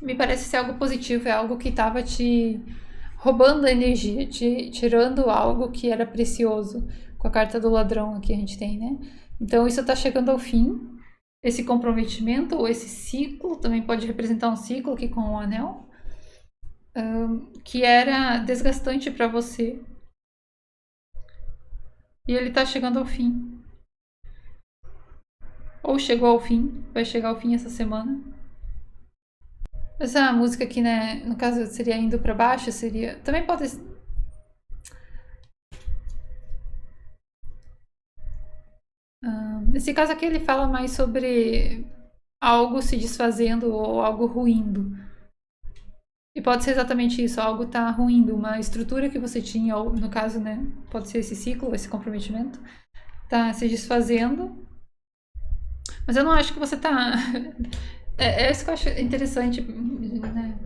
[SPEAKER 1] Me parece ser algo positivo, é algo que estava te roubando a energia, te tirando algo que era precioso. Com a carta do ladrão aqui a gente tem, né? Então isso está chegando ao fim. Esse comprometimento ou esse ciclo, também pode representar um ciclo aqui com o anel, que era desgastante para você. E ele tá chegando ao fim. Ou chegou ao fim, vai chegar ao fim essa semana. Essa música aqui, né, no caso seria indo para baixo, seria... Também pode... Nesse caso aqui ele fala mais sobre algo se desfazendo ou algo ruindo. E pode ser exatamente isso, algo tá ruindo, uma estrutura que você tinha, ou no caso, né, pode ser esse ciclo, esse comprometimento, tá se desfazendo. Mas eu não acho que você tá. É isso que eu acho interessante, né?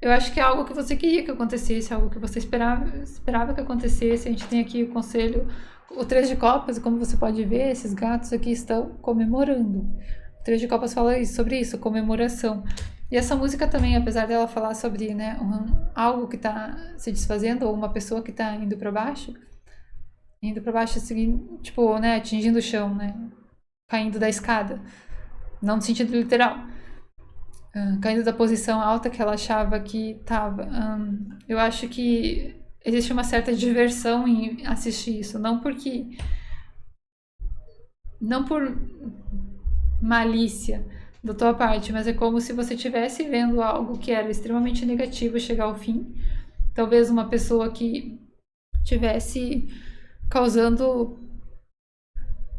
[SPEAKER 1] Eu acho que é algo que você queria que acontecesse, algo que você esperava que acontecesse. A gente tem aqui o conselho, o Três de Copas, e como você pode ver, esses gatos aqui estão comemorando. O Três de Copas fala sobre isso, comemoração. E essa música também, apesar dela falar sobre, né, algo que está se desfazendo, ou uma pessoa que está indo para baixo, assim, tipo, né, atingindo o chão, né, caindo da escada, não no sentido literal. Caindo da posição alta que ela achava que estava. Eu acho que existe uma certa diversão em assistir isso, não por malícia da tua parte, mas é como se você estivesse vendo algo que era extremamente negativo chegar ao fim. Talvez uma pessoa que tivesse causando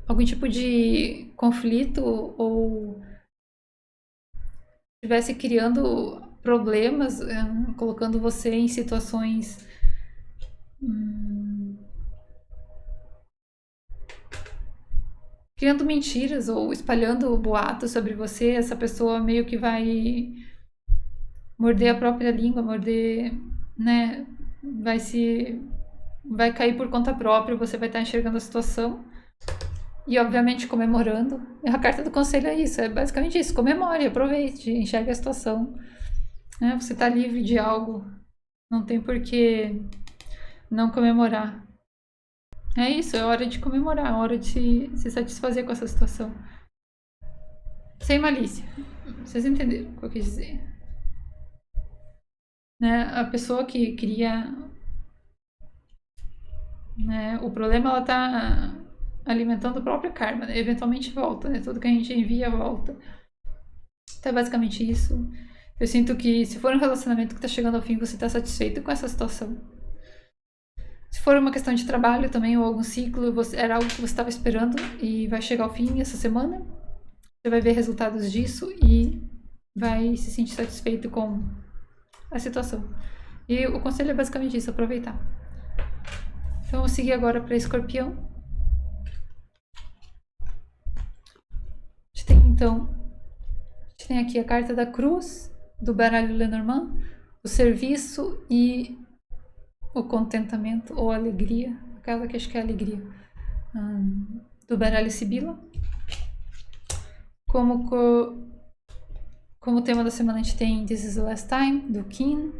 [SPEAKER 1] algum tipo de conflito ou estivesse criando problemas, colocando você em situações criando mentiras ou espalhando boatos sobre você, essa pessoa meio que vai morder a própria língua, morder, né, vai cair por conta própria, você vai estar enxergando a situação e obviamente comemorando. A carta do conselho é isso, é basicamente isso, comemore, aproveite, enxergue a situação, né? Você está livre de algo, não tem por que não comemorar. É isso, é hora de comemorar, é hora de se satisfazer com essa situação. Sem malícia. Vocês entenderam o que eu quis dizer? Né? A pessoa que cria, né, o problema, ela tá alimentando o próprio karma, né? Eventualmente volta, né? Tudo que a gente envia volta. Então é basicamente isso. Eu sinto que se for um relacionamento que tá chegando ao fim, você tá satisfeito com essa situação. Se for uma questão de trabalho também, ou algum ciclo, era algo que você estava esperando e vai chegar ao fim essa semana, você vai ver resultados disso e vai se sentir satisfeito com a situação. E o conselho é basicamente isso, aproveitar. Então, vou seguir agora para Escorpião. A gente tem, então, a gente tem aqui a carta da Cruz, do baralho Lenormand, o serviço e o contentamento ou alegria. Aquela que acho que é a alegria. Do baralho Sibila. Como tema da semana a gente tem This is the Last Time, do King.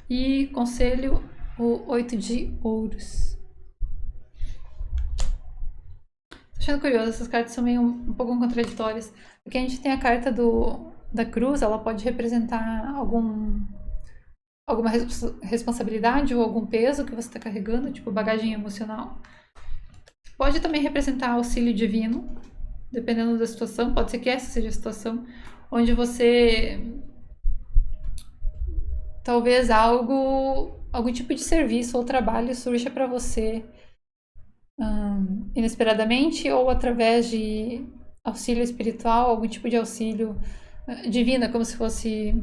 [SPEAKER 1] E conselho, o 8 de ouros. Tô achando curioso, essas cartas são meio um pouco contraditórias. Porque a gente tem a carta da cruz, ela pode representar alguma responsabilidade ou algum peso que você está carregando, tipo bagagem emocional. Pode também representar auxílio divino, dependendo da situação. Pode ser que essa seja a situação onde você talvez algum tipo de serviço ou trabalho surja para você inesperadamente ou através de auxílio espiritual, algum tipo de auxílio divino, como se fosse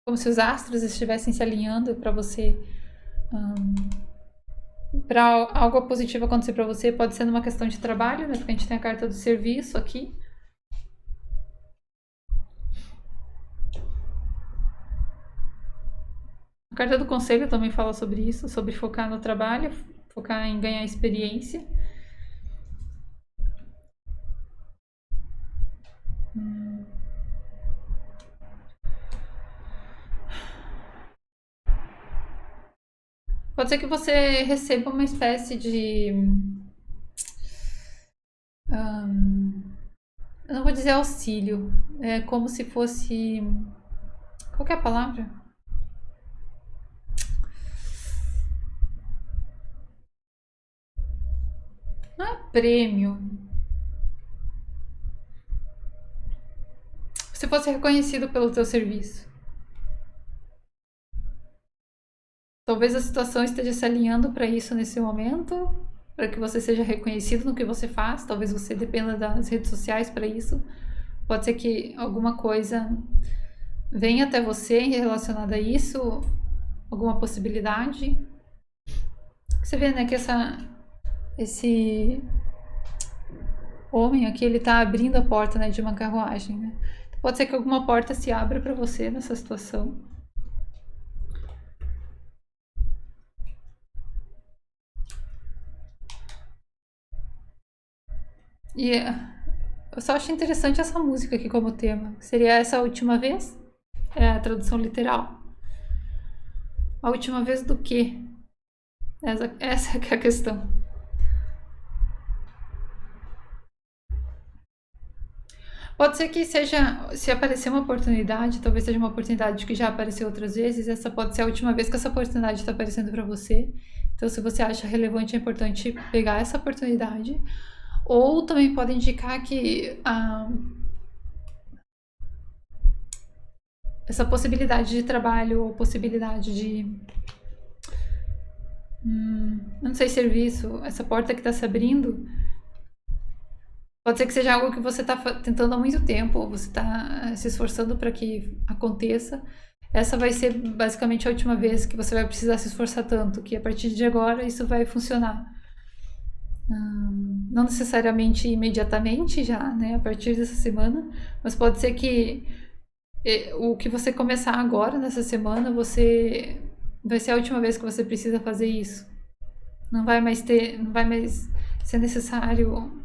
[SPEAKER 1] como se os astros estivessem se alinhando para você, para algo positivo acontecer para você. Pode ser numa questão de trabalho, né? Porque a gente tem a carta do serviço aqui. A carta do conselho também fala sobre isso, sobre focar no trabalho, focar em ganhar experiência. Pode ser que você receba uma espécie de... eu não vou dizer auxílio. É como se fosse... Qual que é a palavra? Não é prêmio. Se fosse reconhecido pelo teu serviço. Talvez a situação esteja se alinhando para isso nesse momento, para que você seja reconhecido no que você faz. Talvez você dependa das redes sociais para isso. Pode ser que alguma coisa venha até você relacionada a isso, alguma possibilidade. Você vê, né, que homem aqui, ele tá abrindo a porta, né, de uma carruagem, né? Pode ser que alguma porta se abra para você nessa situação. E eu só acho interessante essa música aqui como tema. Seria essa a última vez? É a tradução literal. A última vez do quê? Essa que é a questão. Pode ser que seja, se aparecer uma oportunidade, talvez seja uma oportunidade que já apareceu outras vezes, essa pode ser a última vez que essa oportunidade está aparecendo para você. Então, se você acha relevante, é importante pegar essa oportunidade. Ou também pode indicar que essa possibilidade de trabalho ou possibilidade de, não sei, serviço, essa porta que está se abrindo, pode ser que seja algo que você está tentando há muito tempo, ou você está se esforçando para que aconteça. Essa vai ser basicamente a última vez que você vai precisar se esforçar tanto, que a partir de agora isso vai funcionar. Não necessariamente imediatamente já, né, a partir dessa semana, mas pode ser que o que você começar agora nessa semana, você vai ser a última vez que você precisa fazer isso. Não vai mais ser necessário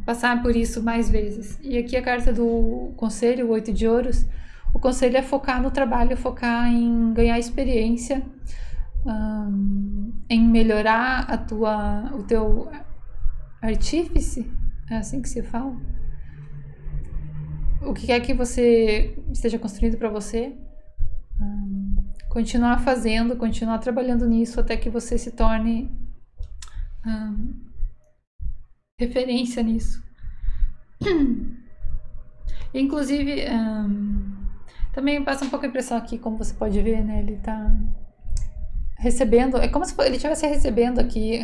[SPEAKER 1] passar por isso mais vezes. E aqui a carta do conselho, o 8 de ouros, o conselho é focar no trabalho, focar em ganhar experiência, em melhorar o teu artífice, é assim que se fala? O que quer que você esteja construindo para você, continuar fazendo, continuar trabalhando nisso até que você se torne referência nisso. Inclusive, também passa um pouco a impressão aqui, como você pode ver, né? Ele tá recebendo, é como se ele estivesse recebendo aqui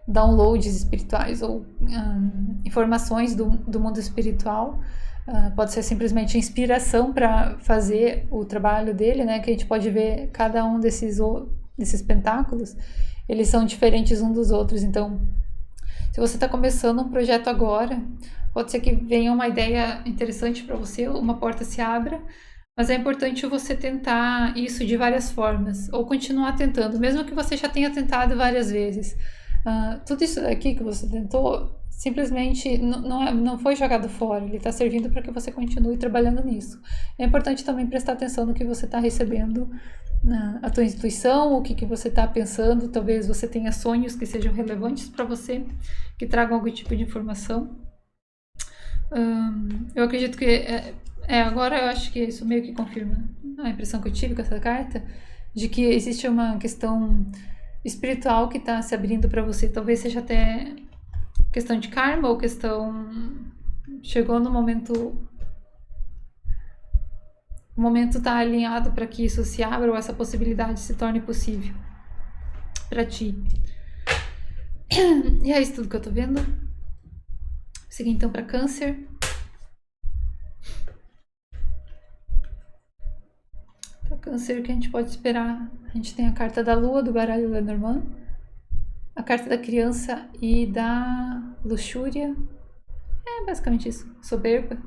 [SPEAKER 1] downloads espirituais ou informações do mundo espiritual. Pode ser simplesmente inspiração para fazer o trabalho dele, né? Que a gente pode ver cada um desses pentáculos, eles são diferentes uns dos outros. Então, se você está começando um projeto agora, pode ser que venha uma ideia interessante para você, uma porta se abra, mas é importante você tentar isso de várias formas, ou continuar tentando, mesmo que você já tenha tentado várias vezes. Tudo isso daqui que você tentou, simplesmente não foi jogado fora, ele está servindo para que você continue trabalhando nisso. É importante também prestar atenção no que você está recebendo, a tua intuição, o que você está pensando. Talvez você tenha sonhos que sejam relevantes para você, que tragam algum tipo de informação. Eu acredito que agora eu acho que isso meio que confirma a impressão que eu tive com essa carta, de que existe uma questão espiritual que está se abrindo para você. Talvez seja até questão de karma, ou questão chegou no momento, o momento está alinhado para que isso se abra, ou essa possibilidade se torne possível para ti. E é isso tudo que eu tô vendo. Vou seguir então para Câncer. Para Câncer, o que a gente pode esperar? A gente tem a carta da Lua, do baralho Lenormand, a carta da criança e da luxúria. É basicamente isso. Soberba.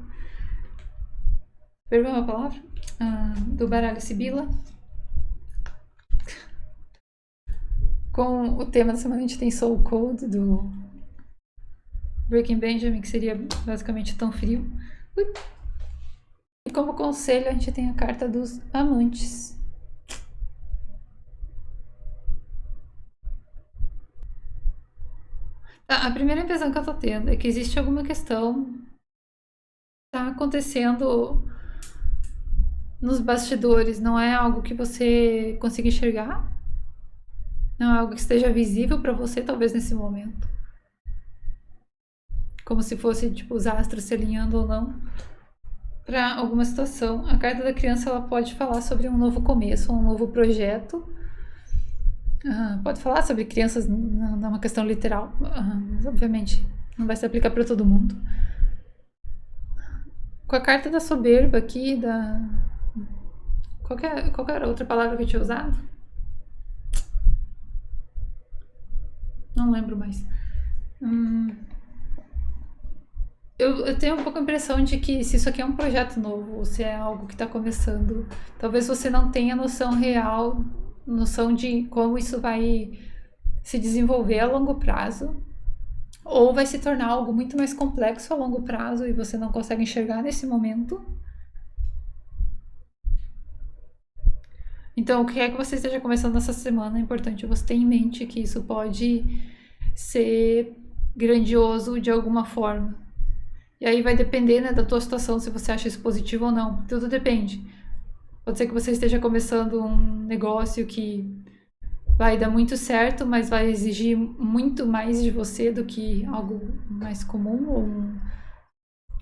[SPEAKER 1] Soberba é uma palavra? Do baralho Sibila. Com o tema da semana a gente tem Soul Code, do Breaking Benjamin, que seria basicamente tão frio. E como conselho a gente tem a carta dos amantes. A primeira impressão que eu tô tendo é que existe alguma questão que tá acontecendo nos bastidores, não é algo que você consiga enxergar, não é algo que esteja visível para você, talvez nesse momento, como se fosse tipo os astros se alinhando ou não para alguma situação. A carta da criança, ela pode falar sobre um novo começo, um novo projeto. Pode falar sobre crianças, não é uma questão literal, mas obviamente não vai se aplicar para todo mundo. Com a carta da soberba aqui, qual era a outra palavra que eu tinha usado? Não lembro mais. Eu tenho um pouco a impressão de que se isso aqui é um projeto novo, ou se é algo que está começando, talvez você não tenha noção real, noção de como isso vai se desenvolver a longo prazo, ou vai se tornar algo muito mais complexo a longo prazo e você não consegue enxergar nesse momento. Então, o que é que você esteja começando essa semana, é importante você ter em mente que isso pode ser grandioso de alguma forma. E aí vai depender, né, da tua situação, se você acha isso positivo ou não. Tudo depende. Pode ser que você esteja começando um negócio que vai dar muito certo, mas vai exigir muito mais de você do que algo mais comum ou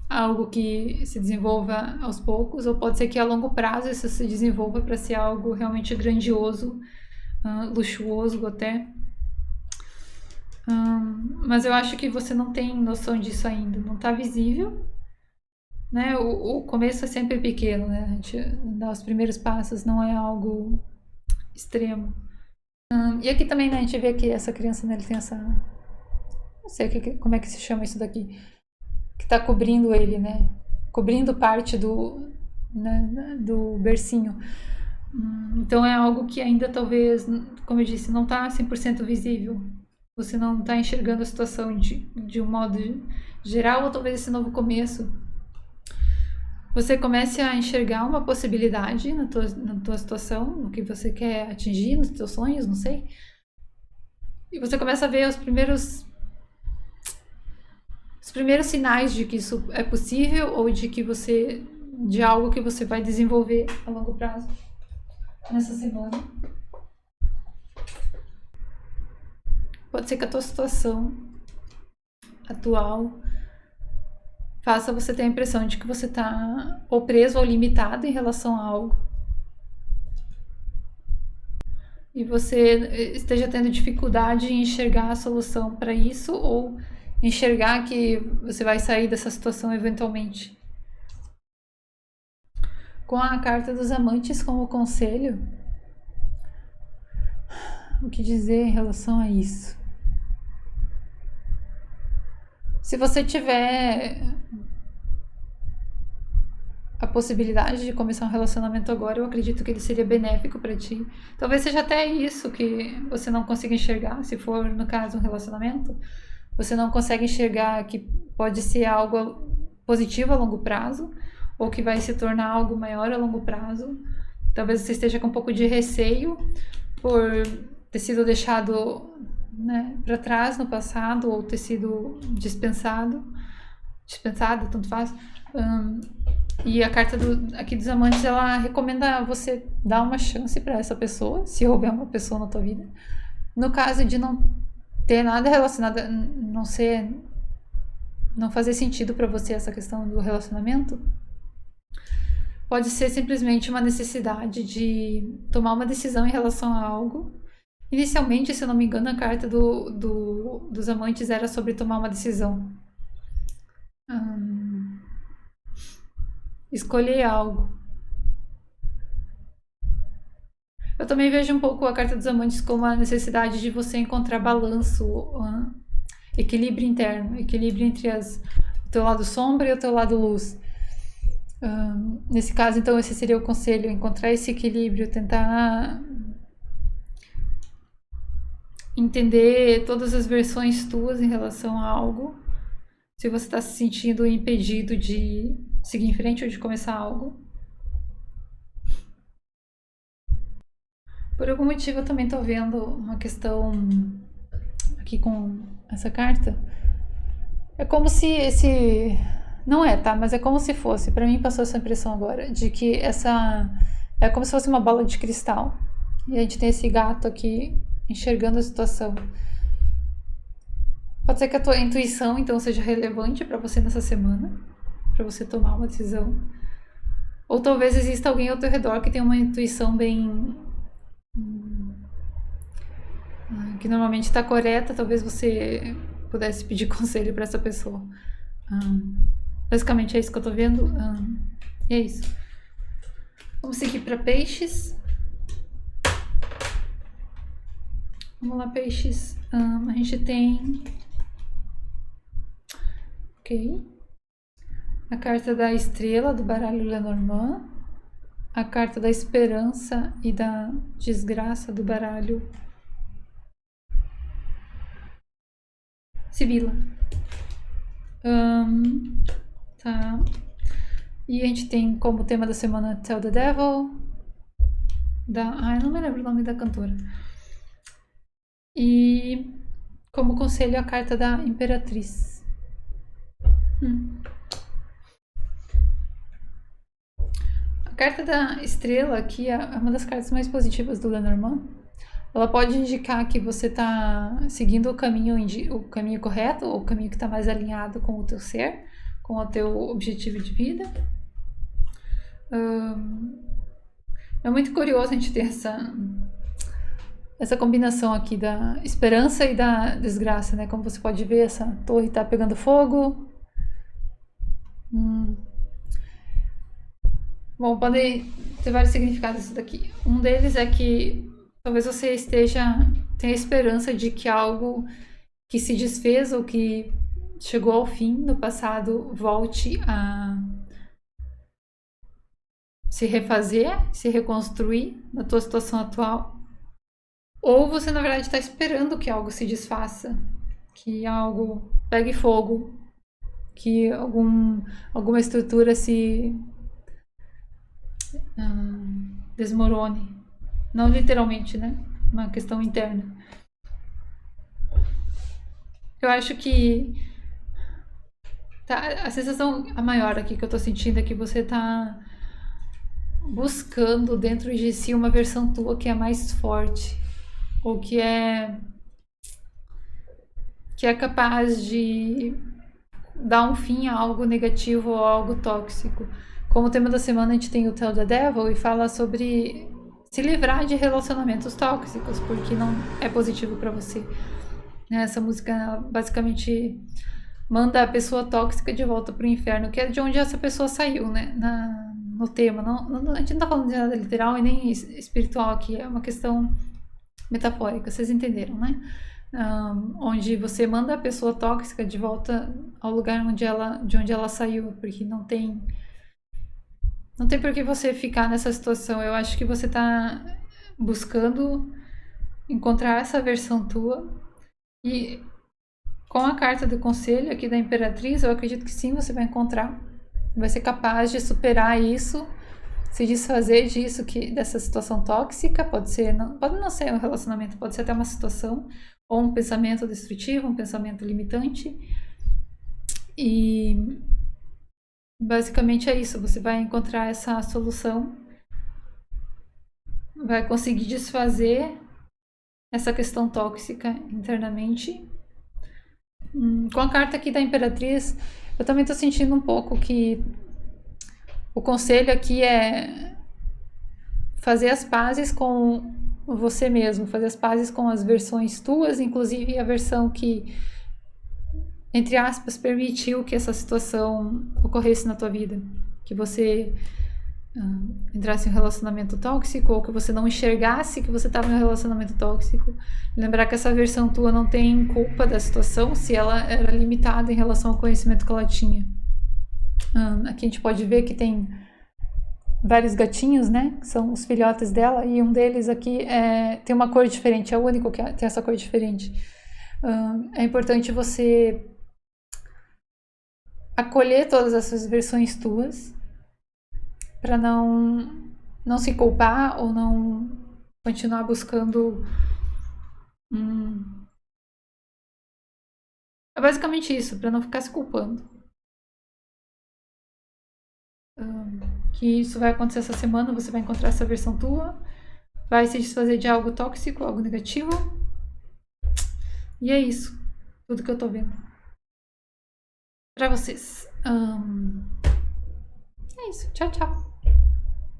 [SPEAKER 1] algo que se desenvolva aos poucos. Ou pode ser que a longo prazo isso se desenvolva para ser algo realmente grandioso, luxuoso até. Mas eu acho que você não tem noção disso ainda, não está visível, né? O começo é sempre pequeno, né? A gente dá os primeiros passos, não é algo extremo. E aqui também, né, a gente vê que essa criança, né, ele tem essa... Não sei como é que se chama isso daqui. Que está cobrindo ele, né? Cobrindo parte do bercinho. Então é algo que ainda talvez, como eu disse, não está 100% visível. Você não está enxergando a situação de um modo geral, ou talvez esse novo começo você comece a enxergar uma possibilidade na tua situação, no que você quer atingir, nos teus sonhos, não sei. E você começa a ver os primeiros sinais de que isso é possível ou de algo que você vai desenvolver a longo prazo nessa semana. Pode ser que a tua situação atual faça você ter a impressão de que você está ou preso ou limitado em relação a algo. E você esteja tendo dificuldade em enxergar a solução para isso ou enxergar que você vai sair dessa situação eventualmente. Com a carta dos amantes como conselho, o que dizer em relação a isso? Se você tiver a possibilidade de começar um relacionamento agora, eu acredito que ele seria benéfico para ti. Talvez seja até isso que você não consiga enxergar, se for, no caso, um relacionamento. Você não consegue enxergar que pode ser algo positivo a longo prazo, ou que vai se tornar algo maior a longo prazo. Talvez você esteja com um pouco de receio por ter sido deixado, né, para trás no passado, ou ter sido dispensada, tanto faz. E a carta aqui dos amantes, ela recomenda você dar uma chance para essa pessoa, se houver uma pessoa na tua vida. No caso de não ter nada relacionado, não fazer sentido para você essa questão do relacionamento, pode ser simplesmente uma necessidade de tomar uma decisão em relação a algo. Inicialmente, se eu não me engano, a carta dos amantes era sobre tomar uma decisão. Escolher algo. Eu também vejo um pouco a carta dos amantes como a necessidade de você encontrar balanço, equilíbrio interno, equilíbrio entre o teu lado sombra e o teu lado luz. Nesse caso, então, esse seria o conselho, encontrar esse equilíbrio, tentar entender todas as versões tuas em relação a algo. Se você está se sentindo impedido de seguir em frente ou de começar algo. Por algum motivo eu também estou vendo uma questão aqui com essa carta. É como se esse... Não é, tá? Mas é como se fosse. Pra mim passou essa impressão agora de que essa... É como se fosse uma bola de cristal. E a gente tem esse gato aqui enxergando a situação. Pode ser que a tua intuição, então, seja relevante pra você nessa semana. Pra você tomar uma decisão. Ou talvez exista alguém ao teu redor que tenha uma intuição bem... que normalmente está correta. Talvez você pudesse pedir conselho para essa pessoa. Basicamente é isso que eu tô vendo. E é isso. Vamos seguir para peixes. Vamos lá, peixes. A gente tem... Ok. A carta da estrela do baralho Lenormand. A carta da esperança e da desgraça do baralho Sibila. Tá. E a gente tem como tema da semana Tell the Devil. Eu não me lembro o nome da cantora. E como conselho a carta da Imperatriz. A carta da estrela aqui é uma das cartas mais positivas do Lenormand. Ela pode indicar que você está seguindo o caminho correto, ou o caminho que está mais alinhado com o teu ser, com o teu objetivo de vida. É muito curioso a gente ter essa combinação aqui da esperança e da desgraça, né? Como você pode ver, essa torre está pegando fogo. Bom, pode ter vários significados isso daqui. Um deles é que talvez você tenha esperança de que algo que se desfez ou que chegou ao fim no passado volte a se refazer, se reconstruir na tua situação atual. Ou você, na verdade, está esperando que algo se desfaça, que algo pegue fogo, que alguma estrutura se desmorone. Não literalmente, né? Uma questão interna. Eu acho que a sensação maior aqui que eu tô sentindo é que você tá buscando dentro de si uma versão tua que é mais forte, ou que é capaz de dar um fim a algo negativo ou algo tóxico. Como tema da semana a gente tem o Tell the Devil e fala sobre se livrar de relacionamentos tóxicos, porque não é positivo para você. Essa música basicamente manda a pessoa tóxica de volta pro inferno, que é de onde essa pessoa saiu, né? No tema. A gente não tá falando de nada literal e nem espiritual aqui, é uma questão metafórica, vocês entenderam, né? Onde você manda a pessoa tóxica de volta ao lugar de onde ela saiu, porque não tem por que você ficar nessa situação. Eu acho que você tá buscando encontrar essa versão tua e com a carta do conselho aqui da Imperatriz, eu acredito que sim, você vai encontrar. Vai ser capaz de superar isso, se desfazer dessa situação tóxica. Pode não ser um relacionamento, pode ser até uma situação, ou um pensamento destrutivo, um pensamento limitante. E basicamente é isso, você vai encontrar essa solução, vai conseguir desfazer essa questão tóxica internamente. Com a carta aqui da Imperatriz, eu também tô sentindo um pouco que o conselho aqui é fazer as pazes com você mesmo, fazer as pazes com as versões tuas, inclusive a versão que, entre aspas, permitiu que essa situação ocorresse na tua vida. Que você entrasse em um relacionamento tóxico, ou que você não enxergasse que você estava em um relacionamento tóxico. Lembrar que essa versão tua não tem culpa da situação se ela era limitada em relação ao conhecimento que ela tinha. Aqui a gente pode ver que tem vários gatinhos, né? Que são os filhotes dela, e um deles aqui tem uma cor diferente, é o único que tem essa cor diferente. É importante você acolher todas essas versões tuas, para não se culpar ou não continuar buscando. É basicamente isso, para não ficar se culpando. Que isso vai acontecer essa semana, você vai encontrar essa versão tua, vai se desfazer de algo tóxico, algo negativo. E é isso, tudo que eu tô vendo para vocês. É isso, tchau, tchau.